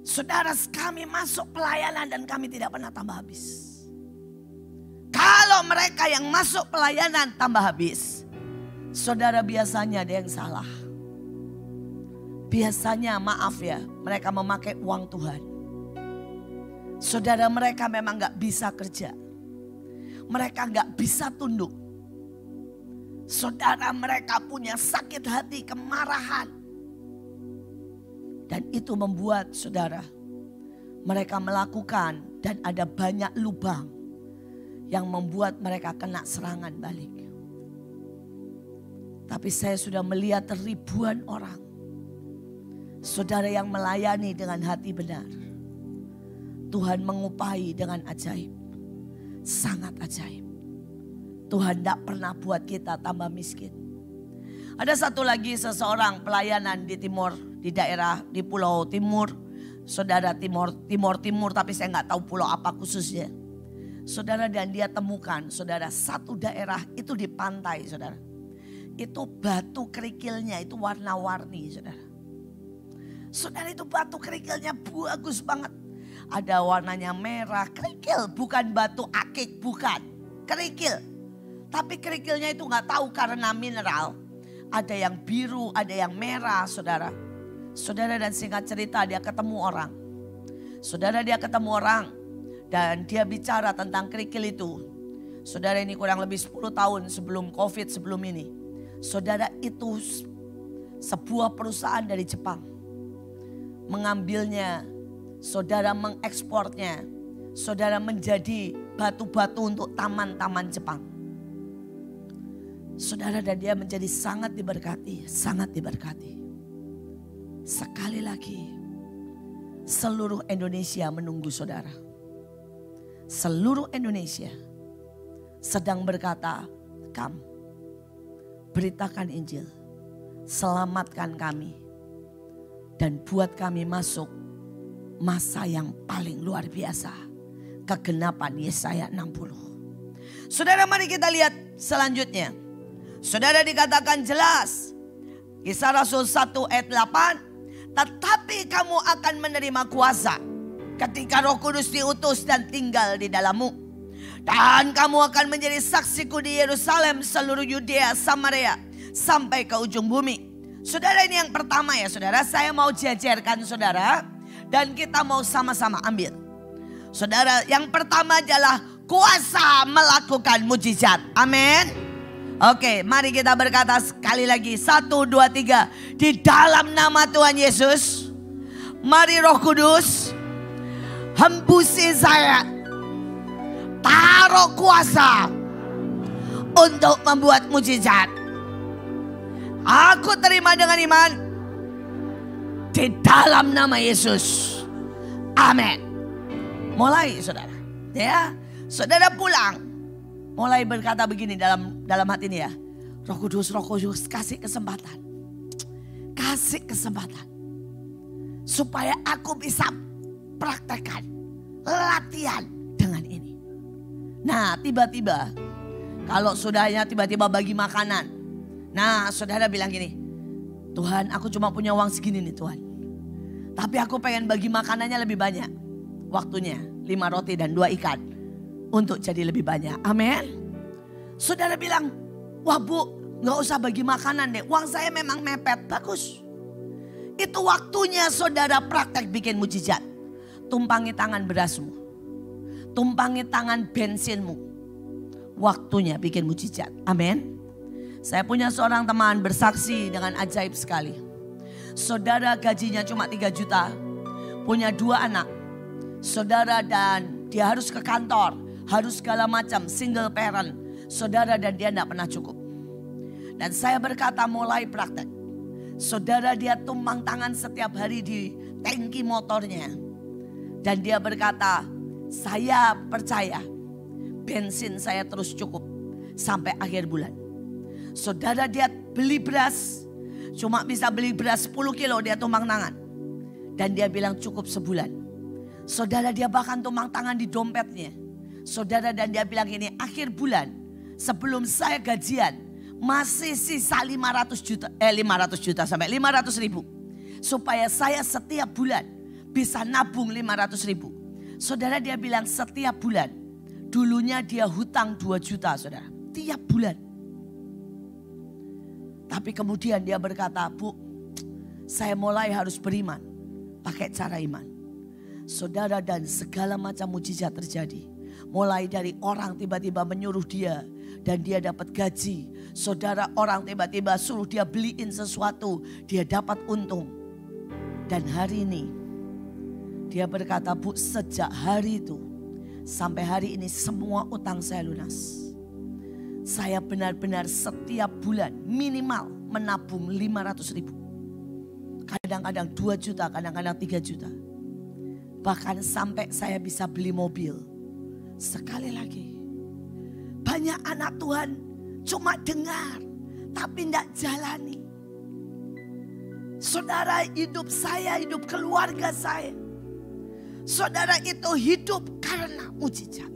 Saudara kami masuk pelayanan dan kami tidak pernah tambah habis. Kalau mereka yang masuk pelayanan tambah habis. Saudara biasanya ada yang salah. Biasanya maaf ya, mereka memakai uang Tuhan. Saudara mereka memang gak bisa kerja. Mereka gak bisa tunduk. Saudara, mereka punya sakit hati, kemarahan. Dan itu membuat saudara, mereka melakukan dan ada banyak lubang yang membuat mereka kena serangan balik. Tapi saya sudah melihat ribuan orang, saudara, yang melayani dengan hati benar. Tuhan mengupahi dengan ajaib, sangat ajaib. Tuhan tidak pernah buat kita tambah miskin. Ada satu lagi seseorang pelayanan di timur, di daerah, di Pulau Timur. Saudara, timur, tapi saya nggak tahu pulau apa khususnya. Saudara, dan dia temukan, saudara, satu daerah itu di pantai, saudara. Itu batu kerikilnya itu warna-warni, saudara. Saudara, itu batu kerikilnya bagus banget. Ada warnanya merah, kerikil, bukan batu akik, bukan. Kerikil. Tapi kerikilnya itu nggak tahu karena mineral. Ada yang biru, ada yang merah, saudara. Saudara, dan singkat cerita dia ketemu orang. Saudara, dia ketemu orang dan dia bicara tentang kerikil itu. Saudara, ini kurang lebih 10 tahun sebelum COVID, sebelum ini. Saudara, itu sebuah perusahaan dari Jepang mengambilnya, saudara, mengekspornya, saudara, menjadi batu-batu untuk taman-taman Jepang. Saudara, dan dia menjadi sangat diberkati, sangat diberkati. Sekali lagi, seluruh Indonesia menunggu saudara. Seluruh Indonesia sedang berkata, "Come, beritakan Injil, selamatkan kami, dan buat kami masuk masa yang paling luar biasa, kegenapan Yesaya 60. Saudara, mari kita lihat selanjutnya. Saudara, dikatakan jelas, Kisah Rasul 1 ayat 8, tetapi kamu akan menerima kuasa ketika Roh Kudus diutus dan tinggal di dalammu. Dan kamu akan menjadi saksiku di Yerusalem, seluruh Yudea, Samaria, sampai ke ujung bumi. Saudara, ini yang pertama ya saudara, saya mau jajarkan saudara dan kita mau sama-sama ambil. Saudara, yang pertama adalah kuasa melakukan mujizat. Amin. Oke, mari kita berkata sekali lagi. 1, 2, 3. Di dalam nama Tuhan Yesus, mari Roh Kudus hembusi saya. Taruh kuasa untuk membuat mujizat. Aku terima dengan iman di dalam nama Yesus. Amin. Mulai saudara, ya, saudara pulang. Mulai berkata begini dalam hati ini ya. Roh Kudus kasih kesempatan. Kasih kesempatan. Supaya aku bisa praktekkan, latihan dengan ini. Nah, tiba-tiba kalau saudara tiba-tiba bagi makanan. Nah, saudara bilang gini, Tuhan, aku cuma punya uang segini nih Tuhan. Tapi aku pengen bagi makanannya lebih banyak. Waktunya 5 roti dan 2 ikan. Untuk jadi lebih banyak. Amin. Saudara bilang, wah Bu, gak usah bagi makanan deh. Uang saya memang mepet. Bagus. Itu waktunya saudara praktek bikin mujizat. Tumpangi tangan berasmu. Tumpangi tangan bensinmu. Waktunya bikin mujizat. Amin. Saya punya seorang teman bersaksi dengan ajaib sekali. Saudara gajinya cuma 3 juta. Punya 2 anak. Saudara, dan dia harus ke kantor. Harus segala macam, single parent. Saudara, dan dia tidak pernah cukup. Dan saya berkata mulai praktek. Saudara, dia tumpang tangan setiap hari di tangki motornya. Dan dia berkata, saya percaya bensin saya terus cukup sampai akhir bulan. Saudara, dia beli beras. Cuma bisa beli beras 10 kilo dia tumpang tangan. Dan dia bilang cukup sebulan. Saudara, dia bahkan tumpang tangan di dompetnya. Saudara, dan dia bilang ini, akhir bulan sebelum saya gajian masih sisa 500 juta sampai 500 ribu. Supaya saya setiap bulan bisa nabung 500 ribu. Saudara, dia bilang setiap bulan. Dulunya dia hutang 2 juta saudara. Tiap bulan. Tapi kemudian dia berkata, Bu, saya mulai harus beriman. Pakai cara iman. Saudara, dan segala macam mujizat terjadi. Mulai dari orang tiba-tiba menyuruh dia dan dia dapat gaji. Saudara, orang tiba-tiba suruh dia beliin sesuatu, dia dapat untung. Dan hari ini dia berkata, Bu, sejak hari itu sampai hari ini semua utang saya lunas. Saya benar-benar setiap bulan minimal menabung 500.000. Kadang-kadang 2 juta, kadang-kadang 3 juta. Bahkan sampai saya bisa beli mobil. Sekali lagi, banyak anak Tuhan cuma dengar tapi tidak jalani. Saudara, hidup saya, hidup keluarga saya, saudara, itu hidup karena mujizat.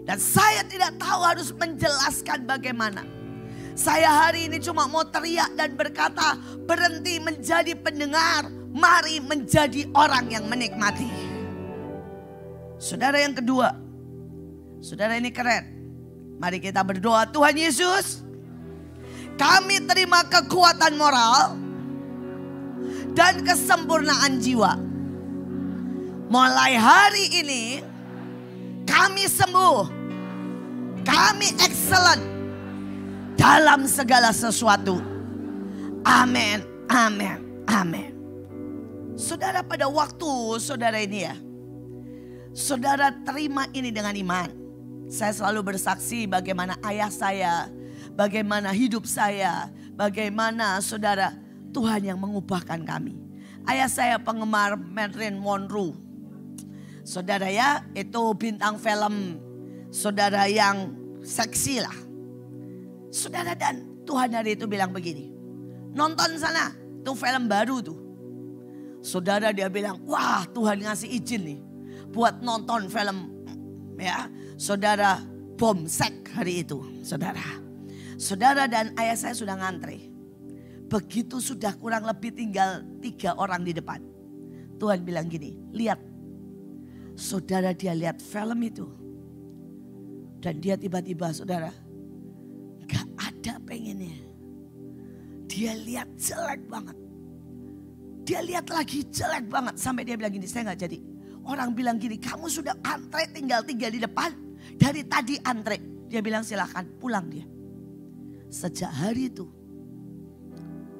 Dan saya tidak tahu harus menjelaskan bagaimana. Saya hari ini cuma mau teriak dan berkata, berhenti menjadi pendengar, mari menjadi orang yang menikmati. Saudara, yang kedua, saudara, ini keren. Mari kita berdoa. Tuhan Yesus, kami terima kekuatan moral dan kesempurnaan jiwa. Mulai hari ini kami sembuh, kami excellent dalam segala sesuatu. Amin, amin, amin. Saudara, pada waktu saudara ini ya, saudara terima ini dengan iman. Saya selalu bersaksi bagaimana ayah saya, bagaimana hidup saya, bagaimana saudara Tuhan yang mengubahkan kami. Ayah saya penggemar Marilyn Monroe. Saudara ya, itu bintang film saudara yang seksi lah. Saudara, dan Tuhan hari itu bilang begini, nonton sana, itu film baru tuh. Saudara, dia bilang, wah Tuhan ngasih izin nih buat nonton film ya. Saudara, bom sek hari itu, saudara. Saudara dan ayah saya sudah ngantre. Begitu sudah kurang lebih tinggal 3 orang di depan. Tuhan bilang gini, lihat. Saudara, dia lihat film itu. Dan dia tiba-tiba, saudara, gak ada pengennya. Dia lihat jelek banget. Dia lihat lagi jelek banget. Sampai dia bilang gini, saya gak jadi. Orang bilang gini, kamu sudah antre tinggal 3 di depan. Dari tadi antre. Dia bilang silahkan pulang dia. Sejak hari itu,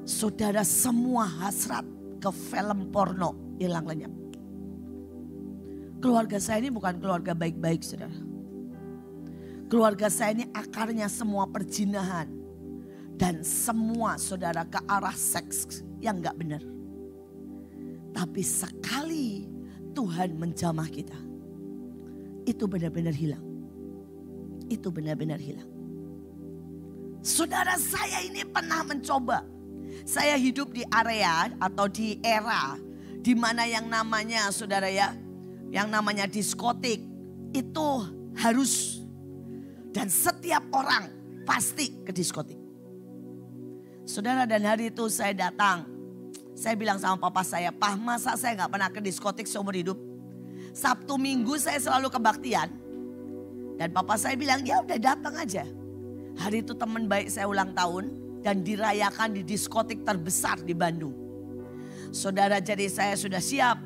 saudara, semua hasrat ke film porno hilang lenyap. Keluarga saya ini bukan keluarga baik-baik, saudara. Keluarga saya ini akarnya semua perjinahan. Dan semua saudara ke arah seks yang gak benar. Tapi sekali Tuhan menjamah kita, itu benar-benar hilang. Itu benar-benar hilang. Saudara, saya ini pernah mencoba. Saya hidup di area atau di era di mana yang namanya saudara ya, yang namanya diskotik itu harus, dan setiap orang pasti ke diskotik. Saudara, dan hari itu saya datang. Saya bilang sama papa saya, Pak, masa saya gak pernah ke diskotik seumur hidup? Sabtu Minggu saya selalu kebaktian. Dan papa saya bilang, ya udah datang aja. Hari itu teman baik saya ulang tahun dan dirayakan di diskotik terbesar di Bandung. Saudara, jadi saya sudah siap.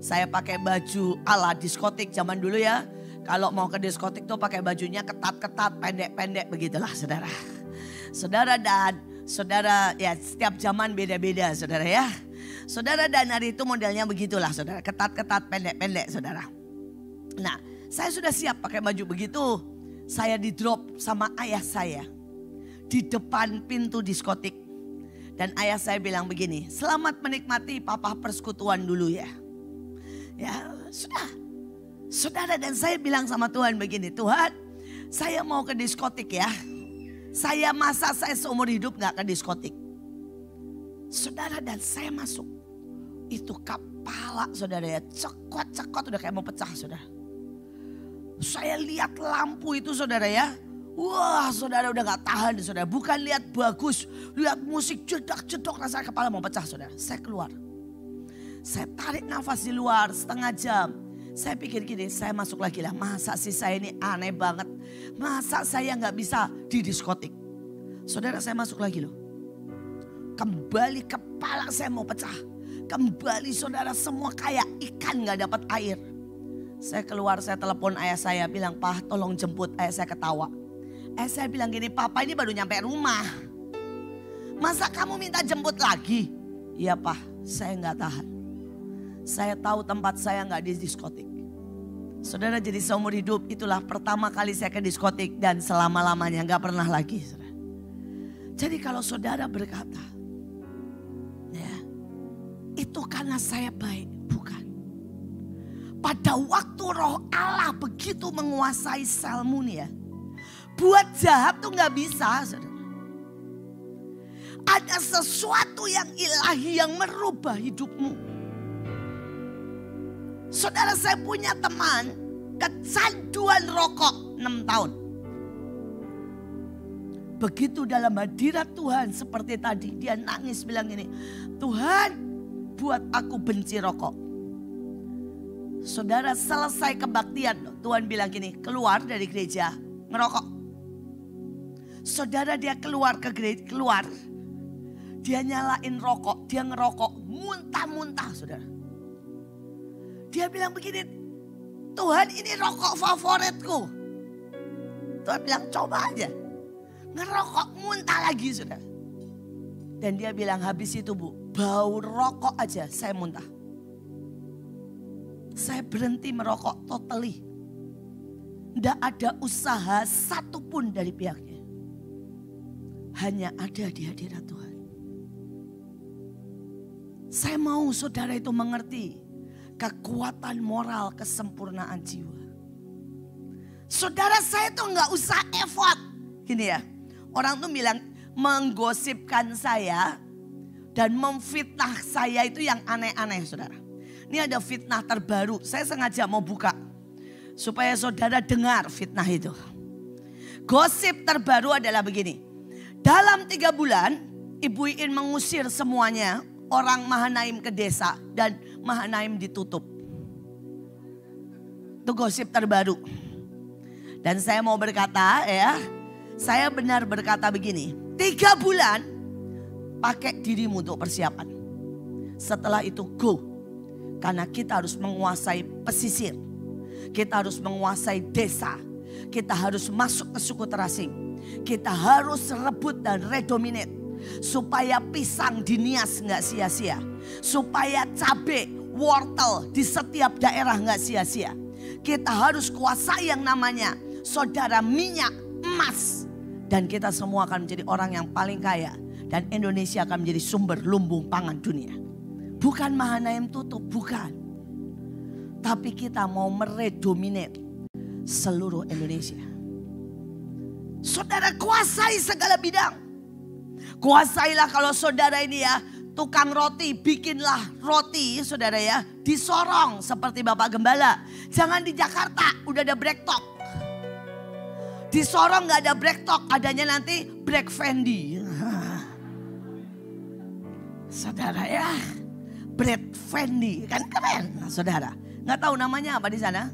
Saya pakai baju ala diskotik zaman dulu ya. Kalau mau ke diskotik tuh pakai bajunya ketat-ketat, pendek-pendek begitulah saudara. Saudara, dan saudara ya setiap zaman beda-beda saudara ya. Saudara, dan hari itu modelnya begitulah saudara. Ketat-ketat, pendek-pendek saudara. Nah, saya sudah siap pakai baju begitu. Saya di drop sama ayah saya di depan pintu diskotik. Dan ayah saya bilang begini, selamat menikmati papa persekutuan dulu ya. Ya sudah. Saudara, dan saya bilang sama Tuhan begini, Tuhan saya mau ke diskotik ya. Masa saya seumur hidup gak ke diskotik. Saudara, dan saya masuk. Itu kepala saudara ya, cekot-cekot udah kayak mau pecah saudara. Saya lihat lampu itu saudara ya. Wah saudara, udah gak tahan saudara. Bukan lihat bagus, lihat musik jedak-jedok, rasanya kepala mau pecah saudara. Saya keluar. Saya tarik nafas di luar setengah jam. Saya pikir gini, saya masuk lagi lah. Masa sih saya ini aneh banget. Masa saya gak bisa di diskotik. Saudara, saya masuk lagi loh. Kembali kepala saya mau pecah. Kembali saudara, semua kayak ikan gak dapat air. Saya keluar, saya telepon ayah saya, bilang, Pak tolong jemput. Ayah saya ketawa. Saya bilang gini, papa ini baru nyampe rumah. Masa kamu minta jemput lagi? Iya Pak, saya nggak tahan. Saya tahu tempat saya nggak di diskotik. Saudara, jadi seumur hidup itulah pertama kali saya ke diskotik dan selama-lamanya nggak pernah lagi. Saudara. Jadi kalau saudara berkata, ya, itu karena saya baik, bukan. Pada waktu Roh Allah begitu menguasai selmu nih ya, buat jahat tuh nggak bisa, saudara. Ada sesuatu yang ilahi yang merubah hidupmu. Saudara, saya punya teman kecanduan rokok 6 tahun. Begitu dalam hadirat Tuhan seperti tadi, dia nangis bilang gini, Tuhan buat aku benci rokok. Saudara, selesai kebaktian, Tuhan bilang gini, keluar dari gereja, ngerokok. Saudara, dia keluar ke gereja, keluar. Dia nyalain rokok, dia ngerokok muntah-muntah, saudara. Dia bilang begini, Tuhan ini rokok favoritku. Tuhan bilang coba aja. Ngerokok muntah lagi, saudara. Dan dia bilang habis itu Bu, bau rokok aja saya muntah. Saya berhenti merokok totally. Tidak ada usaha satupun dari pihaknya. Hanya ada di hadirat Tuhan. Saya mau saudara itu mengerti kekuatan moral kesempurnaan jiwa. Saudara, saya tuh nggak usah effort. Gini ya, orang tuh bilang menggosipkan saya dan memfitnah saya itu yang aneh-aneh, saudara. Ini ada fitnah terbaru, saya sengaja mau buka supaya saudara dengar fitnah itu. Gosip terbaru adalah begini. Dalam 3 bulan, Ibu Iin mengusir semuanya orang Mahanaim ke desa dan Mahanaim ditutup. Itu gosip terbaru. Dan saya mau berkata ya, saya benar berkata begini. 3 bulan pakai dirimu untuk persiapan. Setelah itu go. Karena kita harus menguasai pesisir. Kita harus menguasai desa. Kita harus masuk ke suku terasing. Kita harus rebut dan redominate. Supaya pisang di Nias nggak sia-sia. Supaya cabai, wortel di setiap daerah nggak sia-sia. Kita harus kuasai yang namanya saudara minyak, emas. Dan kita semua akan menjadi orang yang paling kaya. Dan Indonesia akan menjadi sumber lumbung pangan dunia. Bukan Mahanaim tutup, bukan. Tapi kita mau meredominate seluruh Indonesia. Saudara, kuasai segala bidang. Kuasailah kalau saudara ini ya, tukang roti, bikinlah roti saudara ya, di Sorong seperti Bapak Gembala. Jangan di Jakarta, udah ada Breaktalk. Di Sorong gak ada Breaktalk, adanya nanti Break Fendi. Saudara ya, Break Fendi, kan keren saudara. Gak tahu namanya apa di sana?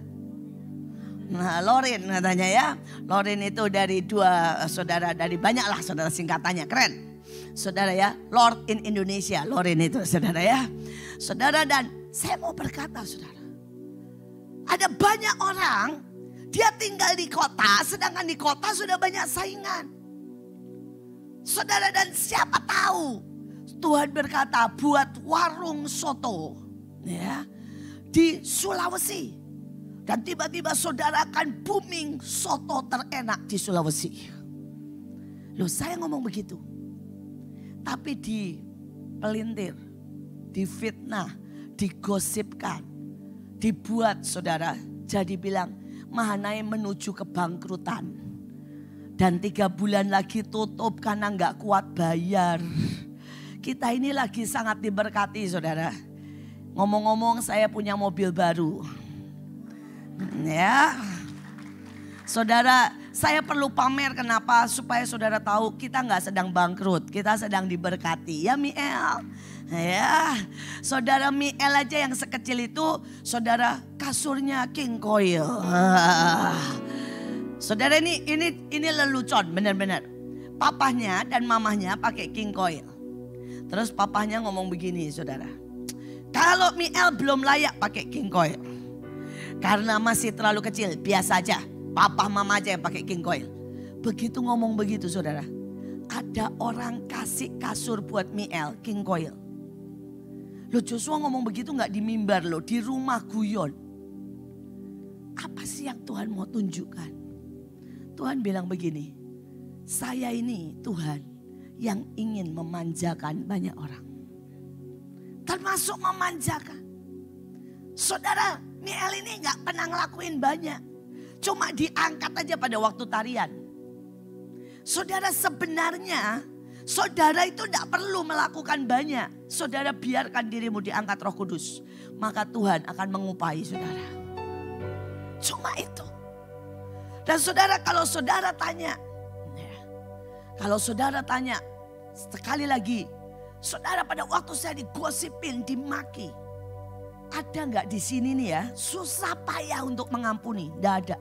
Nah, Lorin katanya ya. Lorin itu dari 2 saudara, dari banyak lah saudara singkatannya, keren. Saudara ya, Lord in Indonesia, Lorin itu saudara ya. Saudara, dan saya mau berkata saudara. Ada banyak orang, dia tinggal di kota, sedangkan di kota sudah banyak saingan. Saudara, dan siapa tahu Tuhan berkata buat warung soto ya, di Sulawesi. Dan tiba-tiba saudara akan booming soto terenak di Sulawesi. Loh, saya ngomong begitu. Tapi dipelintir, difitnah, digosipkan, dibuat saudara jadi bilang Mahanaim menuju kebangkrutan. Dan 3 bulan lagi tutup karena nggak kuat bayar. Kita ini lagi sangat diberkati saudara. Ngomong-ngomong, saya punya mobil baru. Ya, saudara, saya perlu pamer kenapa? Supaya saudara tahu kita nggak sedang bangkrut, kita sedang diberkati. Ya Miel, ya, saudara Miel aja yang sekecil itu, saudara kasurnya King Coil. Saudara, ini lelucon, benar-benar. Papahnya dan mamahnya pakai King Coil. Terus papahnya ngomong begini, saudara. Kalau Miel belum layak pakai King Coil. Karena masih terlalu kecil, biasa aja. Papa mama aja yang pakai King Coil. Begitu ngomong begitu saudara, ada orang kasih kasur buat Miel, King Coil. Loh Joshua ngomong begitu gak di mimbar loh, di rumah guyon. Apa sih yang Tuhan mau tunjukkan? Tuhan bilang begini, saya ini Tuhan yang ingin memanjakan banyak orang. Termasuk memanjakan. Saudara, Miel ini gak pernah ngelakuin banyak. Cuma diangkat aja pada waktu tarian. Saudara sebenarnya, saudara itu tidak perlu melakukan banyak. Saudara biarkan dirimu diangkat Roh Kudus. Maka Tuhan akan mengupahi saudara. Cuma itu. Dan saudara kalau saudara tanya. Kalau saudara tanya. Sekali lagi. Saudara pada waktu saya digosipin, dimaki. Ada nggak di sini nih ya, susah payah untuk mengampuni? Nggak ada.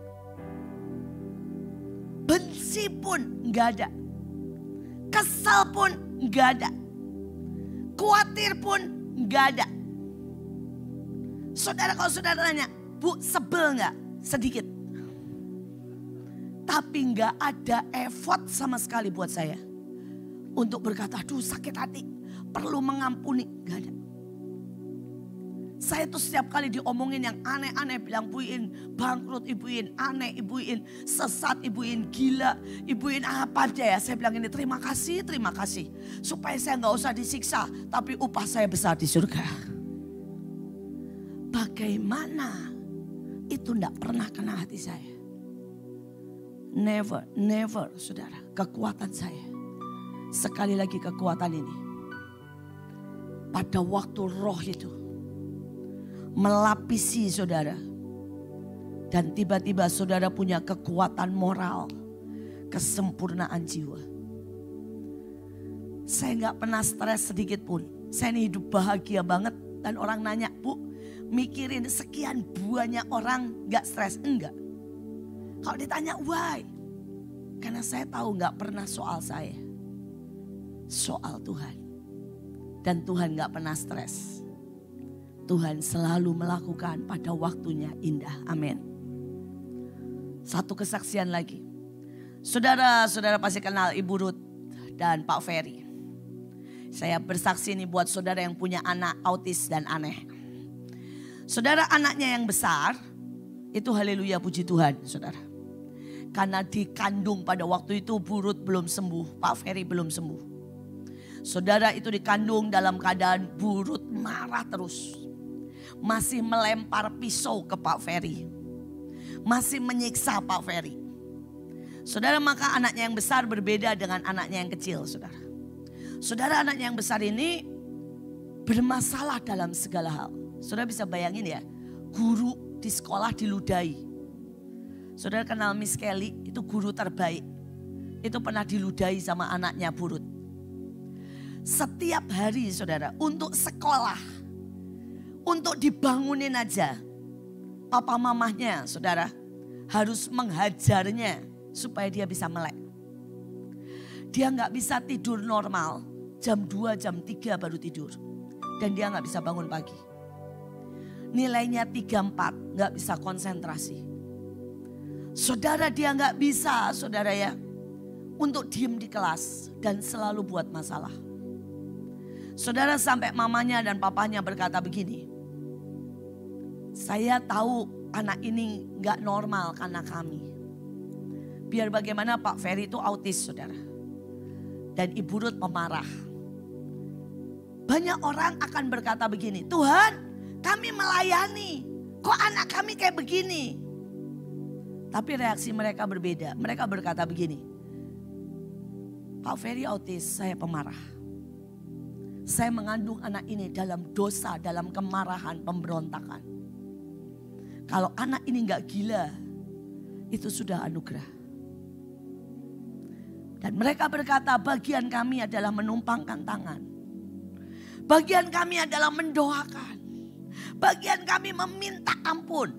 Benci pun nggak ada. Kesal pun nggak ada. Khawatir pun nggak ada. Saudara kalau saudara tanya, Bu sebel nggak? Sedikit. Tapi nggak ada effort sama sekali buat saya. Untuk berkata, aduh sakit hati. Perlu mengampuni, nggak ada. Saya tuh setiap kali diomongin yang aneh-aneh, bilang Ibuin bangkrut, Ibuin aneh, Ibuin sesat, Ibuin gila, Ibuin apa aja ya. Saya bilang ini terima kasih. Supaya saya nggak usah disiksa, tapi upah saya besar di surga. Bagaimana itu enggak pernah kena hati saya. Never saudara, kekuatan saya. Sekali lagi kekuatan ini. Pada waktu roh itu melapisi saudara. Dan tiba-tiba saudara punya kekuatan moral. Kesempurnaan jiwa. Saya gak pernah stres sedikit pun. Saya ini hidup bahagia banget. Dan orang nanya, Bu mikirin sekian banyak orang gak stres? Enggak. Kalau ditanya why? Karena saya tahu gak pernah soal saya. Soal Tuhan. Dan Tuhan gak pernah stres. Tuhan selalu melakukan pada waktunya indah. Amin. Satu kesaksian lagi. Saudara pasti kenal Ibu Ruth dan Pak Ferry. Saya bersaksi ini buat saudara yang punya anak autis dan aneh. Saudara anaknya yang besar, itu haleluya puji Tuhan saudara. Karena dikandung pada waktu itu Bu Ruth belum sembuh, Pak Ferry belum sembuh. Saudara itu dikandung dalam keadaan Bu Ruth marah terus. Masih melempar pisau ke Pak Ferry. Masih menyiksa Pak Ferry. Saudara maka anaknya yang besar berbeda dengan anaknya yang kecil saudara. Saudara anaknya yang besar ini bermasalah dalam segala hal. Saudara bisa bayangin ya, guru di sekolah diludahi. Saudara kenal Miss Kelly, itu guru terbaik. Itu pernah diludahi sama anaknya Bu Ruth. Setiap hari saudara untuk sekolah, untuk dibangunin aja. Papa mamahnya saudara harus menghajarnya supaya dia bisa melek. Dia gak bisa tidur normal, jam 2, jam 3 baru tidur. Dan dia gak bisa bangun pagi. Nilainya 3-4, gak bisa konsentrasi. Saudara dia gak bisa saudara ya, untuk diem di kelas dan selalu buat masalah. Saudara sampai mamanya dan papanya berkata begini. Saya tahu anak ini gak normal karena kami. Biar bagaimana Pak Ferry itu autis saudara. Dan Ibu Ruth pemarah. Banyak orang akan berkata begini. Tuhan kami melayani. Kok anak kami kayak begini? Tapi reaksi mereka berbeda. Mereka berkata begini. Pak Ferry autis, saya pemarah. Saya mengandung anak ini dalam dosa, dalam kemarahan, pemberontakan. Kalau anak ini gak gila, itu sudah anugerah. Dan mereka berkata bagian kami adalah menumpangkan tangan. Bagian kami adalah mendoakan. Bagian kami meminta ampun.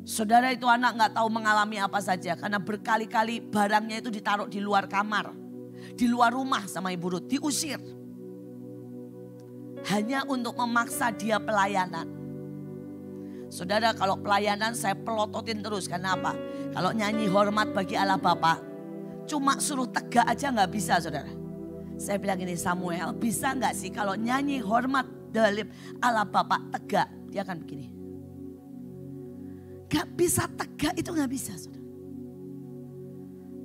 Saudara itu anak gak tahu mengalami apa saja. Karena berkali-kali barangnya itu ditaruh di luar kamar. Di luar rumah sama Ibu Ruth, diusir. Hanya untuk memaksa dia pelayanan. Saudara kalau pelayanan saya pelototin terus. Karena apa? Kalau nyanyi hormat bagi Allah Bapa. cuma suruh tegak aja nggak bisa saudara. Saya bilang gini, Samuel bisa nggak sih kalau nyanyi hormat dalib ala Bapak tegak. Dia akan begini. Gak bisa tegak itu gak bisa saudara.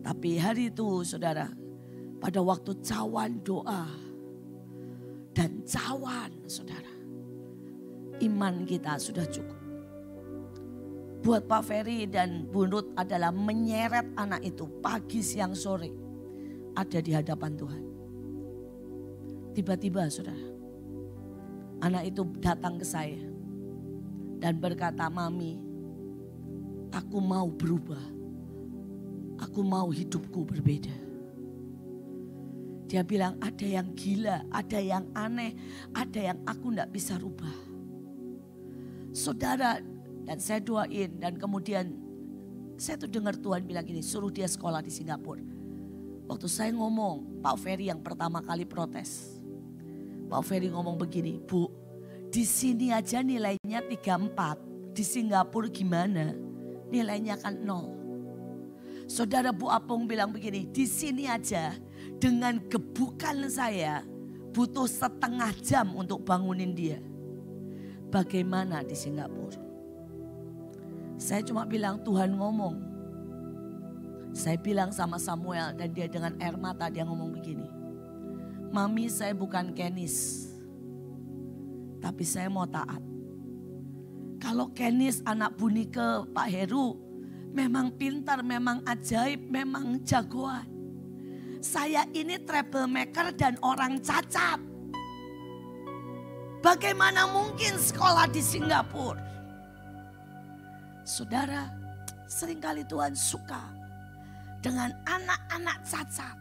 Tapi hari itu saudara, pada waktu cawan doa dan cawan saudara, iman kita sudah cukup. Buat Pak Ferry dan Bu Ruth adalah menyeret anak itu pagi, siang, sore. Ada di hadapan Tuhan. Tiba-tiba saudara, anak itu datang ke saya. Dan berkata, Mami, aku mau berubah. Aku mau hidupku berbeda. Dia bilang ada yang gila, ada yang aneh, ada yang aku gak bisa rubah. Saudara, dan saya doain dan kemudian saya tuh dengar Tuhan bilang gini, suruh dia sekolah di Singapura. Waktu saya ngomong, Pak Ferry yang pertama kali protes. Pak Ferry ngomong begini, Bu, di sini aja nilainya 3,4, di Singapura gimana? Nilainya kan 0. Saudara, Bu Apung bilang begini, di sini aja dengan gebukan saya butuh setengah jam untuk bangunin dia. Bagaimana di Singapura? Saya cuma bilang Tuhan ngomong. Saya bilang sama Samuel dan dia dengan air mata dia ngomong begini. Mami, saya bukan Kenis. Tapi saya mau taat. Kalau Kenis anak Bunike Pak Heru memang pintar, memang ajaib, memang jagoan. Saya ini troublemaker dan orang cacat. Bagaimana mungkin sekolah di Singapura? Saudara, seringkali Tuhan suka dengan anak-anak cacat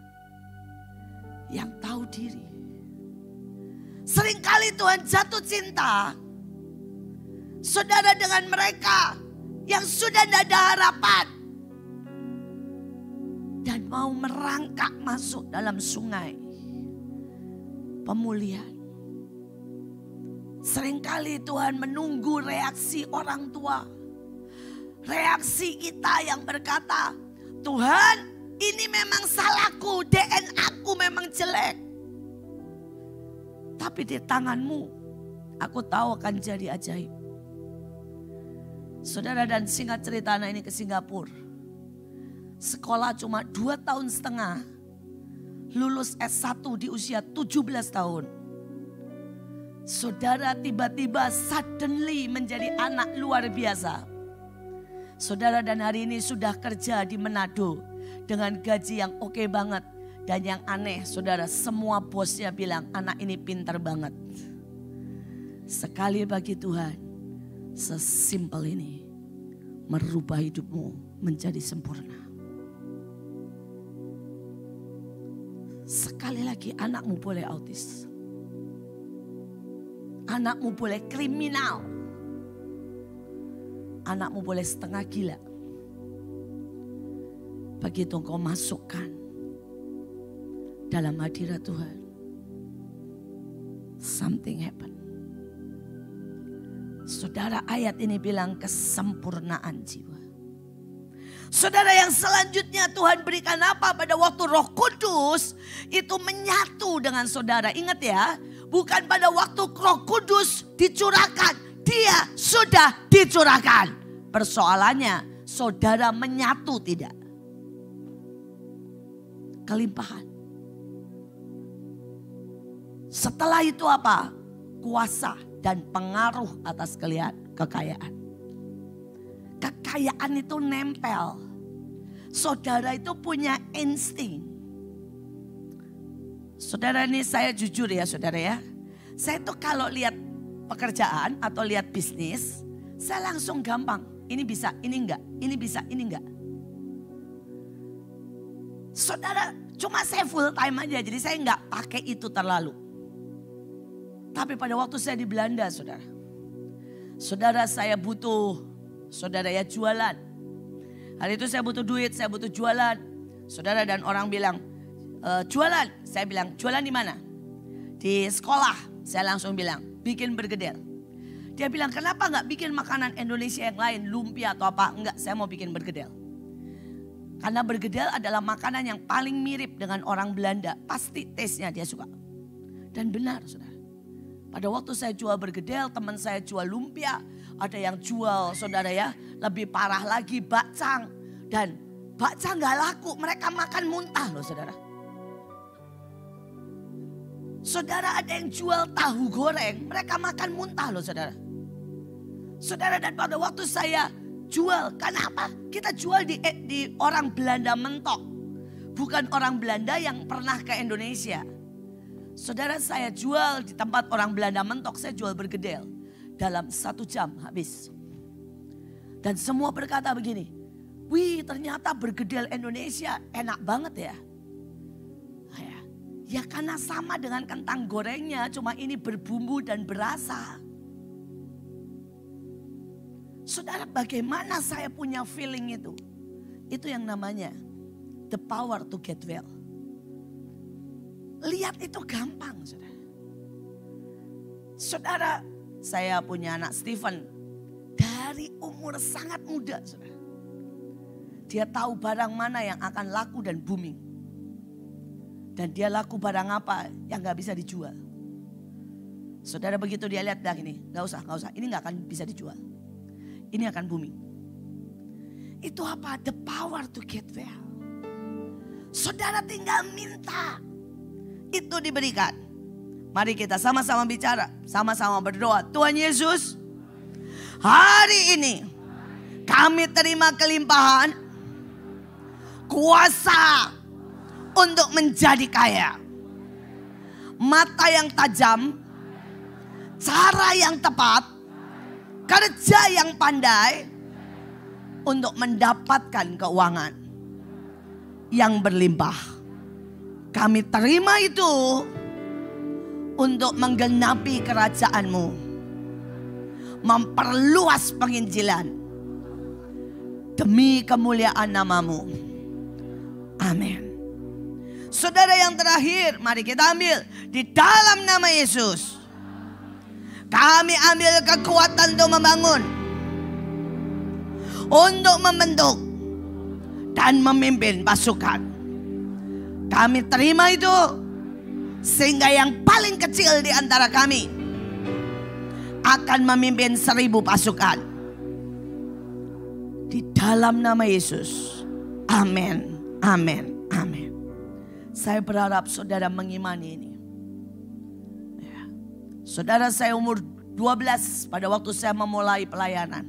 yang tahu diri. Seringkali Tuhan jatuh cinta, saudara, dengan mereka yang sudah tidak ada harapan. Dan mau merangkak masuk dalam sungai pemulihan. Seringkali Tuhan menunggu reaksi orang tua. Reaksi kita yang berkata, Tuhan ini memang salahku, DNA aku memang jelek. Tapi di tanganmu aku tahu akan jadi ajaib. Saudara, dan singkat cerita anak ini ke Singapura. Sekolah cuma 2,5 tahun. Lulus S1 di usia 17 tahun. Saudara, tiba-tiba suddenly menjadi anak luar biasa. Saudara, dan hari ini sudah kerja di Manado dengan gaji yang oke banget. Dan yang aneh saudara, semua bosnya bilang anak ini pintar banget. Sekali bagi Tuhan, sesimpel ini merubah hidupmu menjadi sempurna. Sekali lagi, anakmu boleh autis. Anakmu boleh kriminal. Anakmu boleh setengah gila. Begitu engkau masukkan dalam hadirat Tuhan, something happen. Saudara, ayat ini bilang kesempurnaan jiwa. Saudara, yang selanjutnya Tuhan berikan apa pada waktu Roh Kudus itu menyatu dengan saudara. Ingat ya, bukan pada waktu Roh Kudus dicurahkan. Dia sudah dicurahkan. Persoalannya saudara menyatu tidak. Kelimpahan. Setelah itu apa? Kuasa dan pengaruh atas kekayaan. Kekayaan itu nempel. Saudara itu punya insting. Saudara, ini saya jujur ya saudara ya. Saya tuh kalau lihat pekerjaan atau lihat bisnis, saya langsung gampang. Ini bisa, ini enggak. Ini bisa, ini enggak. Saudara, cuma saya full time aja. Jadi saya enggak pakai itu terlalu. Tapi pada waktu saya di Belanda saudara. Saudara, saya butuh, saudara ya, jualan. Hari itu saya butuh duit, saya butuh jualan. Saudara, dan orang bilang, jualan. Saya bilang, jualan di mana? Di sekolah. Saya langsung bilang, bikin bergedel. Dia bilang, kenapa nggak bikin makanan Indonesia yang lain, lumpia atau apa? Enggak, saya mau bikin bergedel. Karena bergedel adalah makanan yang paling mirip dengan orang Belanda. Pasti taste-nya dia suka. Dan benar saudara. Pada waktu saya jual bergedel, teman saya jual lumpia. Ada yang jual saudara ya, lebih parah lagi bakcang. Dan bakcang gak laku, mereka makan muntah loh saudara. Saudara ada yang jual tahu goreng, mereka makan muntah loh saudara. Saudara, dan pada waktu saya jual, kenapa? Kita jual di orang Belanda mentok. Bukan orang Belanda yang pernah ke Indonesia. Saudara, saya jual di tempat orang Belanda mentok, saya jual bergedel. Dalam 1 jam habis. Dan semua berkata begini, wih ternyata bergedel Indonesia enak banget ya. Ya karena sama dengan kentang gorengnya, cuma ini berbumbu dan berasa. Saudara, bagaimana saya punya feeling itu? Itu yang namanya the power to get well. Lihat itu gampang saudara. Saudara, saya punya anak Stephen. Dari umur sangat muda saudara. Dia tahu barang mana yang akan laku dan booming. Dan dia laku barang apa yang gak bisa dijual. Saudara, begitu dia lihat dah ini, gak usah, ini gak akan bisa dijual. Ini akan booming. Itu apa? The power to get well. Saudara tinggal minta. Itu diberikan. Mari kita sama-sama bicara. Sama-sama berdoa. Tuhan Yesus, hari ini kami terima kelimpahan. Kuasa untuk menjadi kaya. Mata yang tajam. Cara yang tepat. Kerja yang pandai untuk mendapatkan keuangan yang berlimpah. Kami terima itu untuk menggenapi kerajaan-Mu. Memperluas penginjilan demi kemuliaan nama-Mu. Amin. Saudara, yang terakhir, mari kita ambil di dalam nama Yesus. Kami ambil kekuatan untuk membangun, untuk membentuk dan memimpin pasukan. Kami terima itu sehingga yang paling kecil di antara kami akan memimpin 1000 pasukan. Di dalam nama Yesus. Amin. Amin. Amin. Saya berharap saudara mengimani ini. Saudara, saya umur 12 pada waktu saya memulai pelayanan.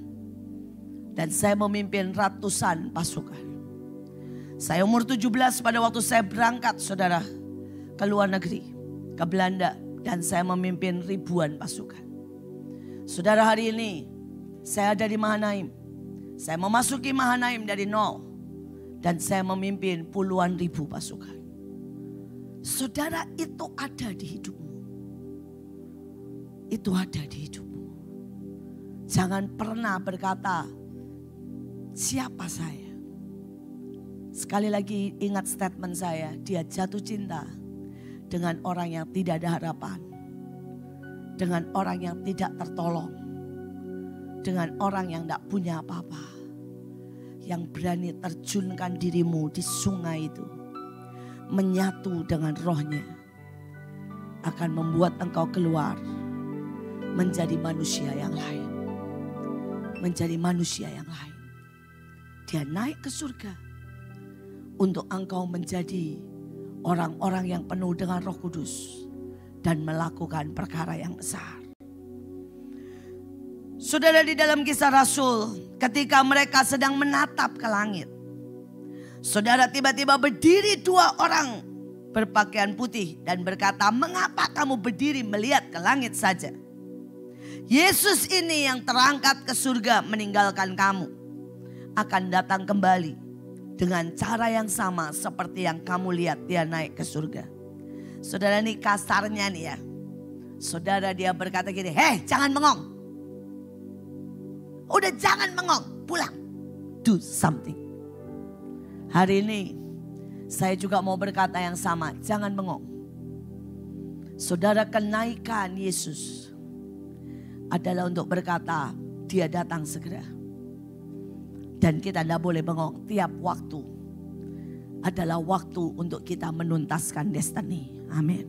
Dan saya memimpin ratusan pasukan. Saya umur 17 pada waktu saya berangkat saudara ke luar negeri. Ke Belanda. Dan saya memimpin ribuan pasukan. Saudara, hari ini saya ada di Mahanaim. Saya memasuki Mahanaim dari nol. Dan saya memimpin puluhan ribu pasukan. Saudara, itu ada di hidupmu. Itu ada di hidupmu. Jangan pernah berkata, siapa saya? Sekali lagi ingat statement saya, dia jatuh cinta dengan orang yang tidak ada harapan. Dengan orang yang tidak tertolong. Dengan orang yang tidak punya apa-apa. Yang berani terjunkan dirimu di sungai itu. Menyatu dengan rohnya. Akan membuat engkau keluar. Menjadi manusia yang lain. Menjadi manusia yang lain. Dia naik ke surga. Untuk engkau menjadi orang-orang yang penuh dengan Roh Kudus. Dan melakukan perkara yang besar. Saudara, di dalam Kisah Rasul. Ketika mereka sedang menatap ke langit. Saudara, tiba-tiba berdiri 2 orang berpakaian putih. Dan berkata, mengapa kamu berdiri melihat ke langit saja? Yesus ini yang terangkat ke surga meninggalkan kamu. Akan datang kembali. Dengan cara yang sama seperti yang kamu lihat dia naik ke surga. Saudara, ini kasarnya nih ya. Saudara, dia berkata gini, hei jangan bengong. Udah jangan bengong, pulang. Do something. Hari ini saya juga mau berkata yang sama, jangan bengong. Saudara, kenaikan Yesus adalah untuk berkata dia datang segera. Dan kita tidak boleh bengong tiap waktu. adalah waktu untuk kita menuntaskan destiny. Amin.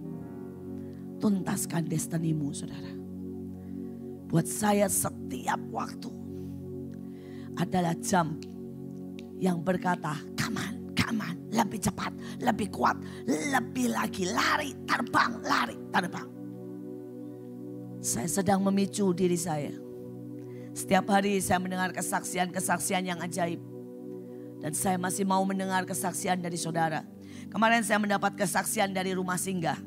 Tuntaskan destinimu, saudara. Buat saya setiap waktu adalah jam yang berkata, come on, lebih cepat, lebih kuat, lebih lagi, lari, terbang. Saya sedang memicu diri saya. Setiap hari saya mendengar kesaksian-kesaksian yang ajaib. Dan saya masih mau mendengar kesaksian dari saudara. Kemarin saya mendapat kesaksian dari rumah singgah.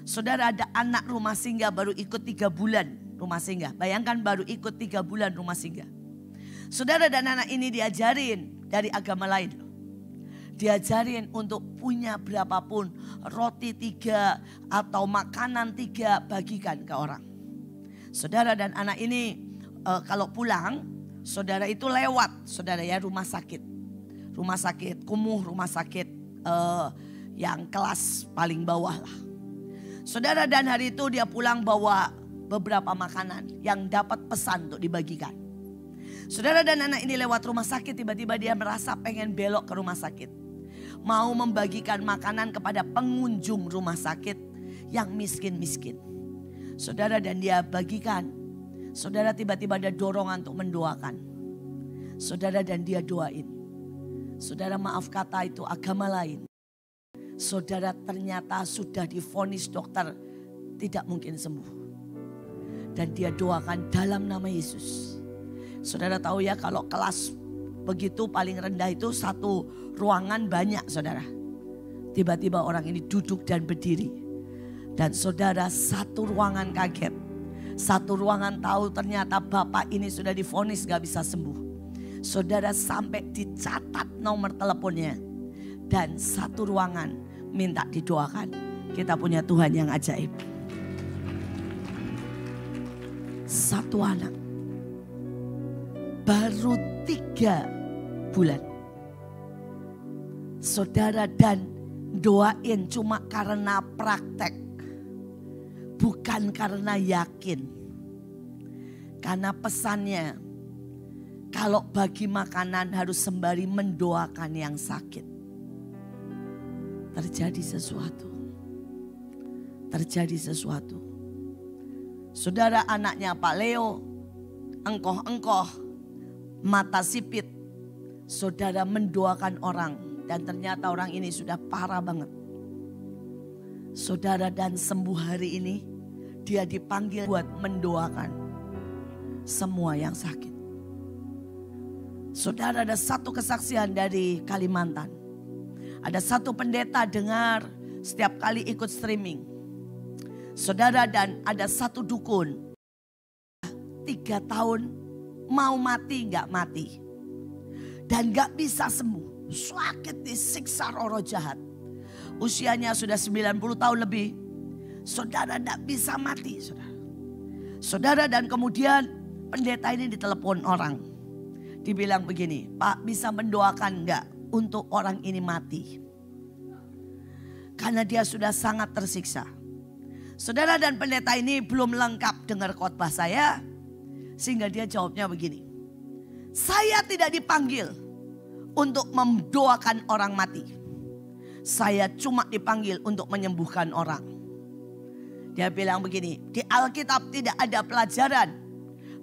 Saudara, ada anak rumah singgah baru ikut 3 bulan rumah singgah. Bayangkan baru ikut 3 bulan rumah singgah. Saudara, dan anak ini diajarin dari agama lain. Diajarin untuk punya berapapun roti 3 atau makanan 3 bagikan ke orang. Saudara, dan anak ini kalau pulang, saudara itu lewat, saudara ya, rumah sakit kumuh, rumah sakit yang kelas paling bawah lah. Saudara, dan hari itu dia pulang bawa beberapa makanan yang dapat pesan untuk dibagikan. Saudara, dan anak ini lewat rumah sakit, tiba-tiba dia merasa pengen belok ke rumah sakit. Mau membagikan makanan kepada pengunjung rumah sakit yang miskin-miskin. Saudara, dan dia bagikan. Saudara, tiba-tiba ada dorongan untuk mendoakan. Saudara, dan dia doain. Saudara, maaf kata itu agama lain. Saudara, ternyata sudah divonis dokter tidak mungkin sembuh. Dan dia doakan dalam nama Yesus. Saudara tahu ya, kalau kelas begitu paling rendah itu 1 ruangan banyak, saudara. Tiba-tiba orang ini duduk dan berdiri. Dan saudara, 1 ruangan kaget. 1 ruangan tahu ternyata bapak ini sudah divonis gak bisa sembuh. Saudara, sampai dicatat nomor teleponnya. Dan 1 ruangan minta didoakan. Kita punya Tuhan yang ajaib. 1 anak. Baru 3 bulan. Saudara, dan doain cuma karena praktek. Bukan karena yakin. Karena pesannya, kalau bagi makanan harus sembari mendoakan yang sakit. Terjadi sesuatu. Saudara, anaknya Pak Leo, engkoh-engkoh, mata sipit. Saudara, mendoakan orang. Dan ternyata orang ini sudah parah banget. Saudara, dan sembuh hari ini. Dia dipanggil buat mendoakan semua yang sakit. Saudara, ada 1 kesaksian dari Kalimantan. Ada 1 pendeta dengar setiap kali ikut streaming. Saudara, dan ada 1 dukun. 3 tahun mau mati gak mati. Dan gak bisa sembuh. Sakit, disiksa roh jahat. Usianya sudah 90 tahun lebih. Saudara, gak bisa mati. Saudara, dan kemudian pendeta ini ditelepon orang. Dibilang begini, Pak, bisa mendoakan gak untuk orang ini mati? Karena dia sudah sangat tersiksa. Saudara, dan pendeta ini belum lengkap dengar khotbah saya. Sehingga dia jawabnya begini. Saya tidak dipanggil untuk mendoakan orang mati. Saya cuma dipanggil untuk menyembuhkan orang. Dia bilang begini, di Alkitab tidak ada pelajaran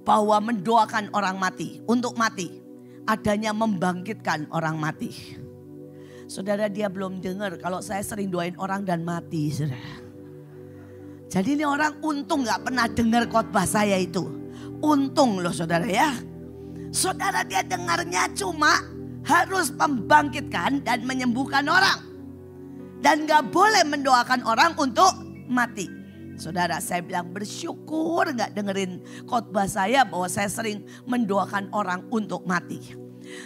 bahwa mendoakan orang mati untuk mati. Adanya membangkitkan orang mati. Saudara, dia belum dengar kalau saya sering doain orang dan mati, saudara. Jadi ini orang untung gak pernah dengar khotbah saya itu. Untung loh, saudara ya. Saudara, dia dengarnya cuma harus membangkitkan dan menyembuhkan orang. Dan gak boleh mendoakan orang untuk mati. Saudara, saya bilang bersyukur gak dengerin khotbah saya bahwa saya sering mendoakan orang untuk mati.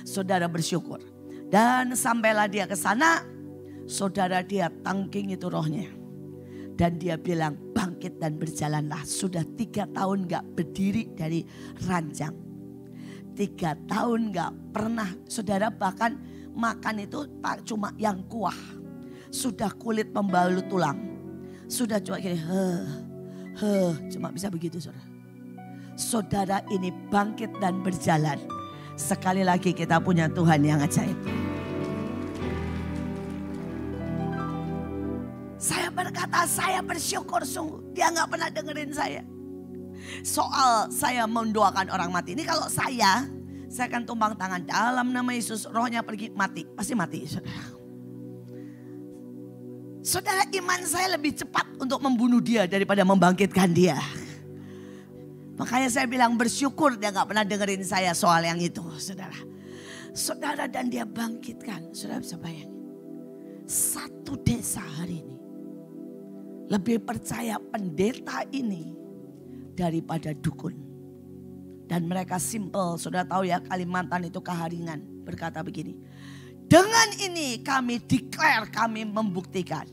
Saudara, bersyukur. Dan sampailah dia ke sana, saudara, dia tangking itu rohnya. Dan dia bilang bangkit dan berjalanlah. Sudah 3 tahun gak berdiri dari ranjang. 3 tahun gak pernah, saudara, bahkan makan itu cuma yang kuah. Sudah kulit membalut tulang. Sudah cuma gini, cuma bisa begitu, saudara. Saudara, ini bangkit dan berjalan. Sekali lagi kita punya Tuhan yang ajaib. berkata, saya bersyukur sungguh. Dia gak pernah dengerin saya. Soal saya mendoakan orang mati. Ini kalau saya akan tumpang tangan dalam nama Yesus. Rohnya pergi, mati. Pasti mati, saudara. Saudara, iman saya lebih cepat untuk membunuh dia daripada membangkitkan dia. Makanya saya bilang bersyukur dia gak pernah dengerin saya soal yang itu, saudara. Saudara, dan dia bangkitkan. Saudara bisa bayangin. Satu desa hari ini lebih percaya pendeta ini daripada dukun. Dan mereka simple, saudara tahu ya, Kalimantan itu Kaharingan berkata begini. Dengan ini kami declare, kami membuktikan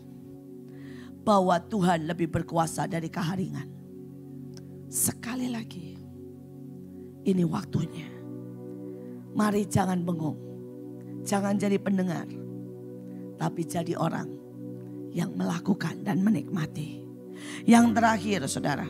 bahwa Tuhan lebih berkuasa dari Kaharingan. Sekali lagi, ini waktunya. Mari jangan bengong, jangan jadi pendengar, tapi jadi orang yang melakukan dan menikmati. Yang terakhir, saudara.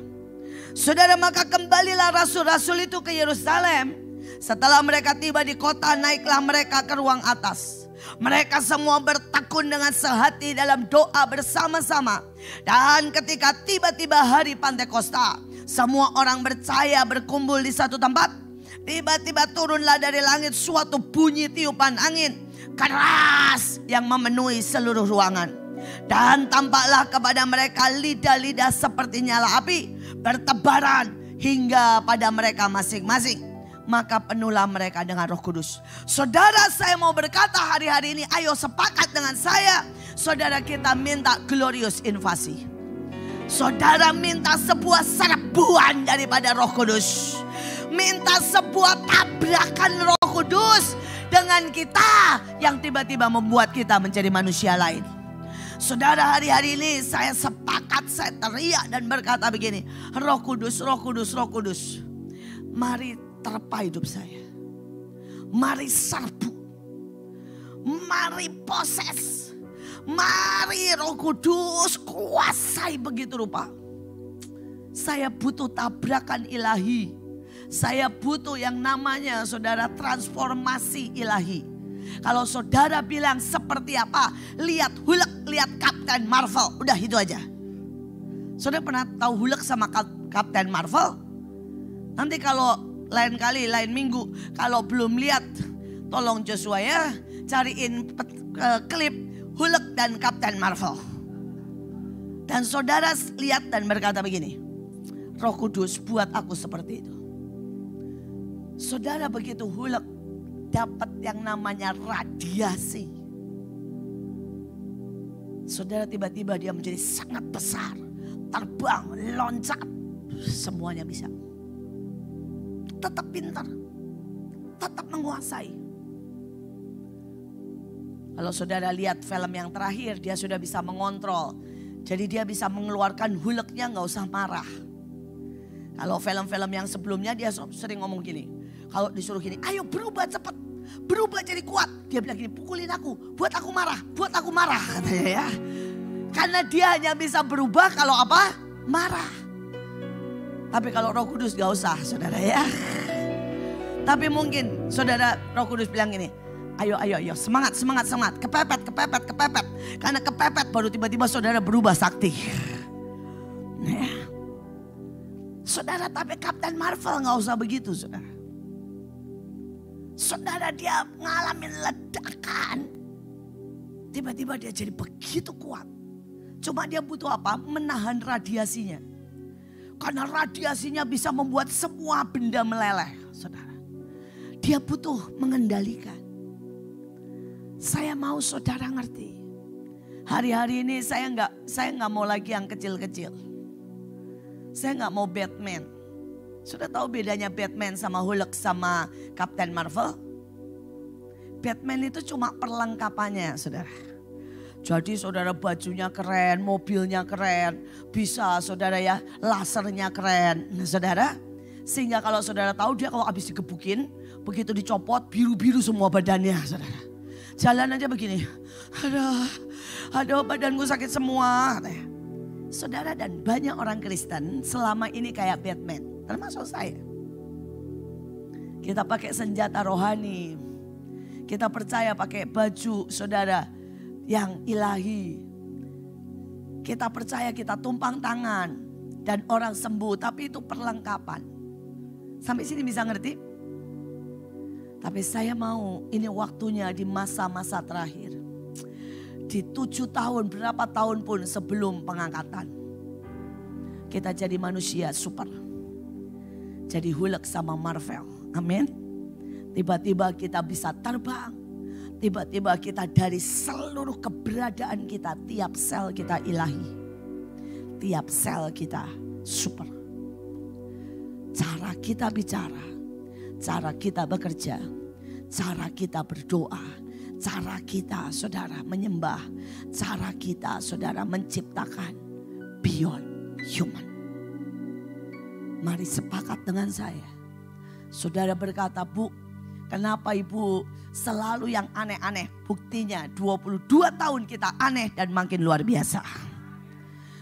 Saudara, maka kembalilah rasul-rasul itu ke Yerusalem. Setelah mereka tiba di kota, naiklah mereka ke ruang atas. Mereka semua bertekun dengan sehati dalam doa bersama-sama. Dan ketika tiba-tiba hari Pantekosta, semua orang percaya berkumpul di satu tempat. Tiba-tiba turunlah dari langit suatu bunyi tiupan angin keras yang memenuhi seluruh ruangan. Dan tampaklah kepada mereka lidah-lidah seperti nyala api bertebaran hingga pada mereka masing-masing. Maka penuhlah mereka dengan Roh Kudus. Saudara, saya mau berkata hari-hari ini, ayo sepakat dengan saya. Saudara, kita minta glorious invasi. Saudara minta sebuah serbuan daripada Roh Kudus. Minta sebuah tabrakan Roh Kudus dengan kita yang tiba-tiba membuat kita menjadi manusia lain. Saudara, hari-hari ini saya sepakat, saya teriak dan berkata begini. Roh Kudus, Roh Kudus, Roh Kudus. Mari terpa hidup saya. Mari serbu. Mari poses. Mari Roh Kudus kuasai begitu rupa. Saya butuh tabrakan ilahi. Saya butuh yang namanya, saudara, transformasi ilahi. Kalau saudara bilang seperti apa? Lihat Hulk, lihat Captain Marvel. Udah itu aja. Saudara pernah tahu Hulk sama Captain Marvel? Nanti kalau lain kali, lain minggu, kalau belum lihat, tolong Joshua ya, cariin klip Hulk dan Captain Marvel. Dan saudara lihat dan berkata begini. Roh Kudus buat aku seperti itu. Saudara, begitu Hulk dapat yang namanya radiasi. Saudara, tiba-tiba dia menjadi sangat besar. Terbang, loncat. Semuanya bisa. Tetap pintar. Tetap menguasai. Kalau saudara lihat film yang terakhir, dia sudah bisa mengontrol. Jadi dia bisa mengeluarkan Hulknya, gak usah marah. Kalau film-film yang sebelumnya dia sering ngomong gini. Kalau disuruh gini, ayo berubah cepat. Berubah jadi kuat. Dia bilang gini, pukulin aku. Buat aku marah. Buat aku marah, katanya ya. Karena dia hanya bisa berubah kalau apa? Marah. Tapi kalau Roh Kudus gak usah, saudara ya. Tapi mungkin saudara, Roh Kudus bilang gini. Ayo, semangat. Kepepet. Karena kepepet baru tiba-tiba saudara berubah sakti. Nah, saudara, tapi Captain Marvel gak usah begitu, saudara. Saudara, dia ngalamin ledakan. Tiba-tiba dia jadi begitu kuat. Cuma dia butuh apa? Menahan radiasinya. Karena radiasinya bisa membuat semua benda meleleh, saudara. Dia butuh mengendalikan. Saya mau saudara ngerti. Hari-hari ini saya nggak mau lagi yang kecil-kecil. Saya nggak mau Batman. Sudah tahu bedanya Batman sama Hulk sama Captain Marvel? Batman itu cuma perlengkapannya, saudara. Jadi saudara bajunya keren, mobilnya keren. Bisa saudara ya, lasernya keren. Nah, saudara, sehingga kalau saudara tahu dia kalau habis digebukin, begitu dicopot biru-biru semua badannya, saudara. Jalan aja begini. Aduh badanku sakit semua. Saudara, dan banyak orang Kristen selama ini kayak Batman. Termasuk saya. Kita pakai senjata rohani. Kita percaya pakai baju saudara yang ilahi. Kita percaya kita tumpang tangan dan orang sembuh, tapi itu perlengkapan. Sampai sini bisa ngerti? Tapi saya mau ini waktunya di masa-masa terakhir. Di 7 tahun, berapa tahun pun sebelum pengangkatan. Kita jadi manusia super. Jadi Hulk sama Marvel. Amin. Tiba-tiba kita bisa terbang. Tiba-tiba kita dari seluruh keberadaan kita, tiap sel kita ilahi. Tiap sel kita super. Cara kita bicara, cara kita bekerja, cara kita berdoa, cara kita saudara menyembah, cara kita saudara menciptakan beyond human. Mari sepakat dengan saya. Saudara berkata, Bu, kenapa ibu selalu yang aneh-aneh? Buktinya 22 tahun kita aneh dan makin luar biasa.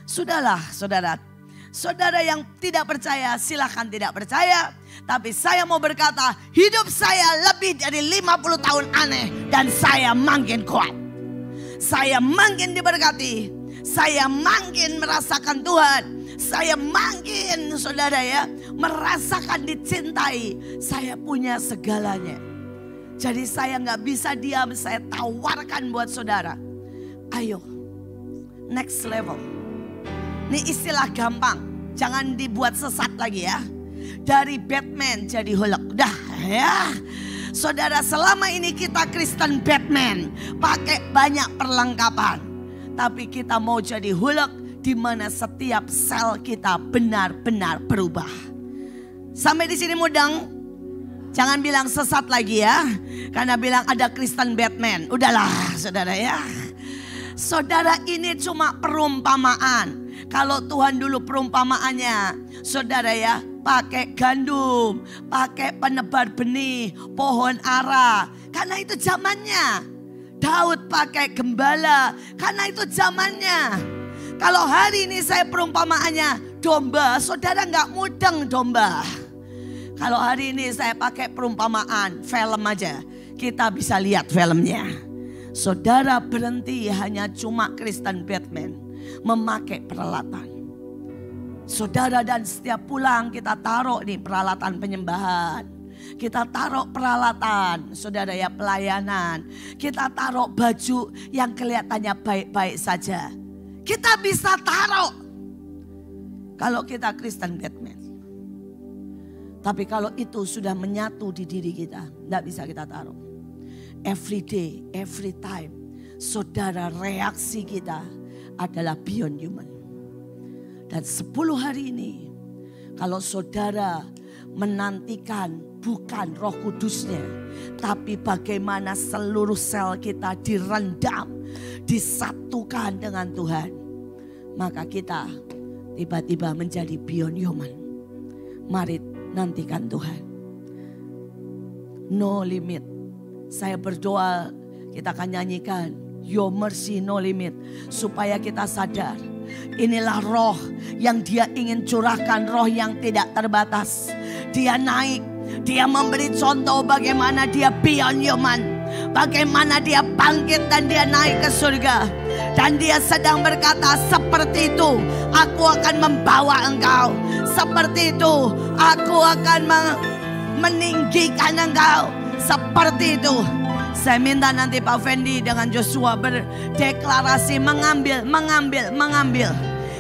Sudahlah saudara. Saudara yang tidak percaya silahkan tidak percaya. Tapi saya mau berkata hidup saya lebih dari 50 tahun aneh. Dan saya makin kuat. Saya makin diberkati. Saya makin merasakan Tuhan. Saya makin saudara ya merasakan dicintai. Saya punya segalanya. Jadi saya gak bisa diam, saya tawarkan buat saudara. Ayo, next level. Ini istilah gampang, jangan dibuat sesat lagi ya. Dari Batman jadi Hulk, udah ya. Saudara, selama ini kita Kristen Batman, pakai banyak perlengkapan. Tapi kita mau jadi Hulk, di mana setiap sel kita benar-benar berubah. Sampai di sini mudeng? Jangan bilang sesat lagi ya. Karena bilang ada Kristen Batman. Udahlah saudara ya. Saudara, ini cuma perumpamaan. Kalau Tuhan dulu perumpamaannya, saudara ya, pakai gandum, pakai penebar benih, pohon ara. Karena itu zamannya. Daud pakai gembala. Karena itu zamannya. Kalau hari ini saya perumpamaannya domba, saudara nggak mudeng domba. Kalau hari ini saya pakai perumpamaan film aja, kita bisa lihat filmnya. Saudara berhenti hanya cuma Kristen Batman memakai peralatan. Saudara, dan setiap pulang kita taruh nih peralatan penyembahan. Kita taruh peralatan, saudara ya, pelayanan. Kita taruh baju yang kelihatannya baik-baik saja. Kita bisa taruh kalau kita Kristen Batman. Tapi kalau itu sudah menyatu di diri kita, tidak bisa kita taruh. Every day, every time, saudara, reaksi kita adalah beyond human. Dan 10 hari ini, kalau saudara menantikan bukan Roh Kudusnya, tapi bagaimana seluruh sel kita direndam, disatukan dengan Tuhan, maka kita tiba-tiba menjadi beyond human. Mari nantikan Tuhan. No limit. Saya berdoa kita akan nyanyikan Your Mercy No Limit. Supaya kita sadar inilah roh yang dia ingin curahkan, roh yang tidak terbatas. Dia naik, dia memberi contoh bagaimana dia beyond human. Bagaimana dia bangkit dan dia naik ke surga. Dan dia sedang berkata, seperti itu aku akan membawa engkau. Seperti itu aku akan meninggikan engkau. Seperti itu. Saya minta nanti Pak Fendi dengan Joshua berdeklarasi mengambil.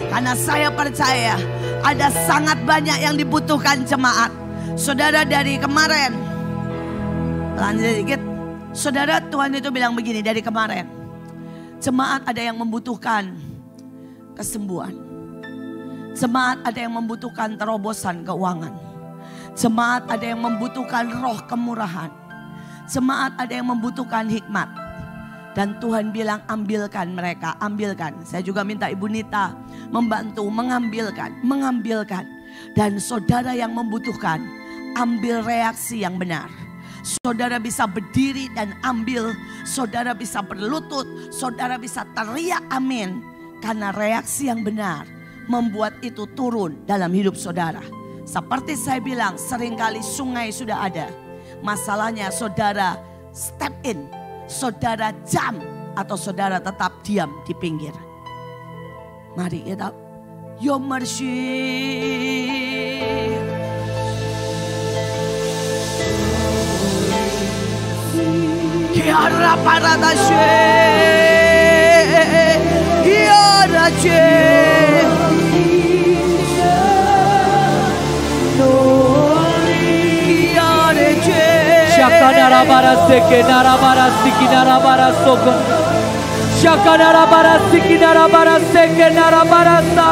Karena saya percaya ada sangat banyak yang dibutuhkan jemaat. Saudara, dari kemarin, lanjut sedikit. Saudara, Tuhan itu bilang begini dari kemarin. Jemaat ada yang membutuhkan kesembuhan. Jemaat ada yang membutuhkan terobosan keuangan. Jemaat ada yang membutuhkan roh kemurahan. Jemaat ada yang membutuhkan hikmat. Dan Tuhan bilang ambilkan mereka, ambilkan. Saya juga minta Ibu Nita membantu mengambilkan. Dan saudara yang membutuhkan, ambil reaksi yang benar. Saudara bisa berdiri dan ambil. Saudara bisa berlutut. Saudara bisa teriak amin. Karena reaksi yang benar membuat itu turun dalam hidup saudara. Seperti saya bilang, seringkali sungai sudah ada. Masalahnya saudara step in, saudara jump, atau saudara tetap diam di pinggir. Mari kita, Your mercy. Kiara paradashe, Kiara che. Shakanara baraseke narabarasiki narabarasoko. Shakanara barasiki narabaraseke narabarasa.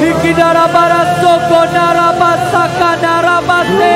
Iki narabarasoko narabasaka narabase.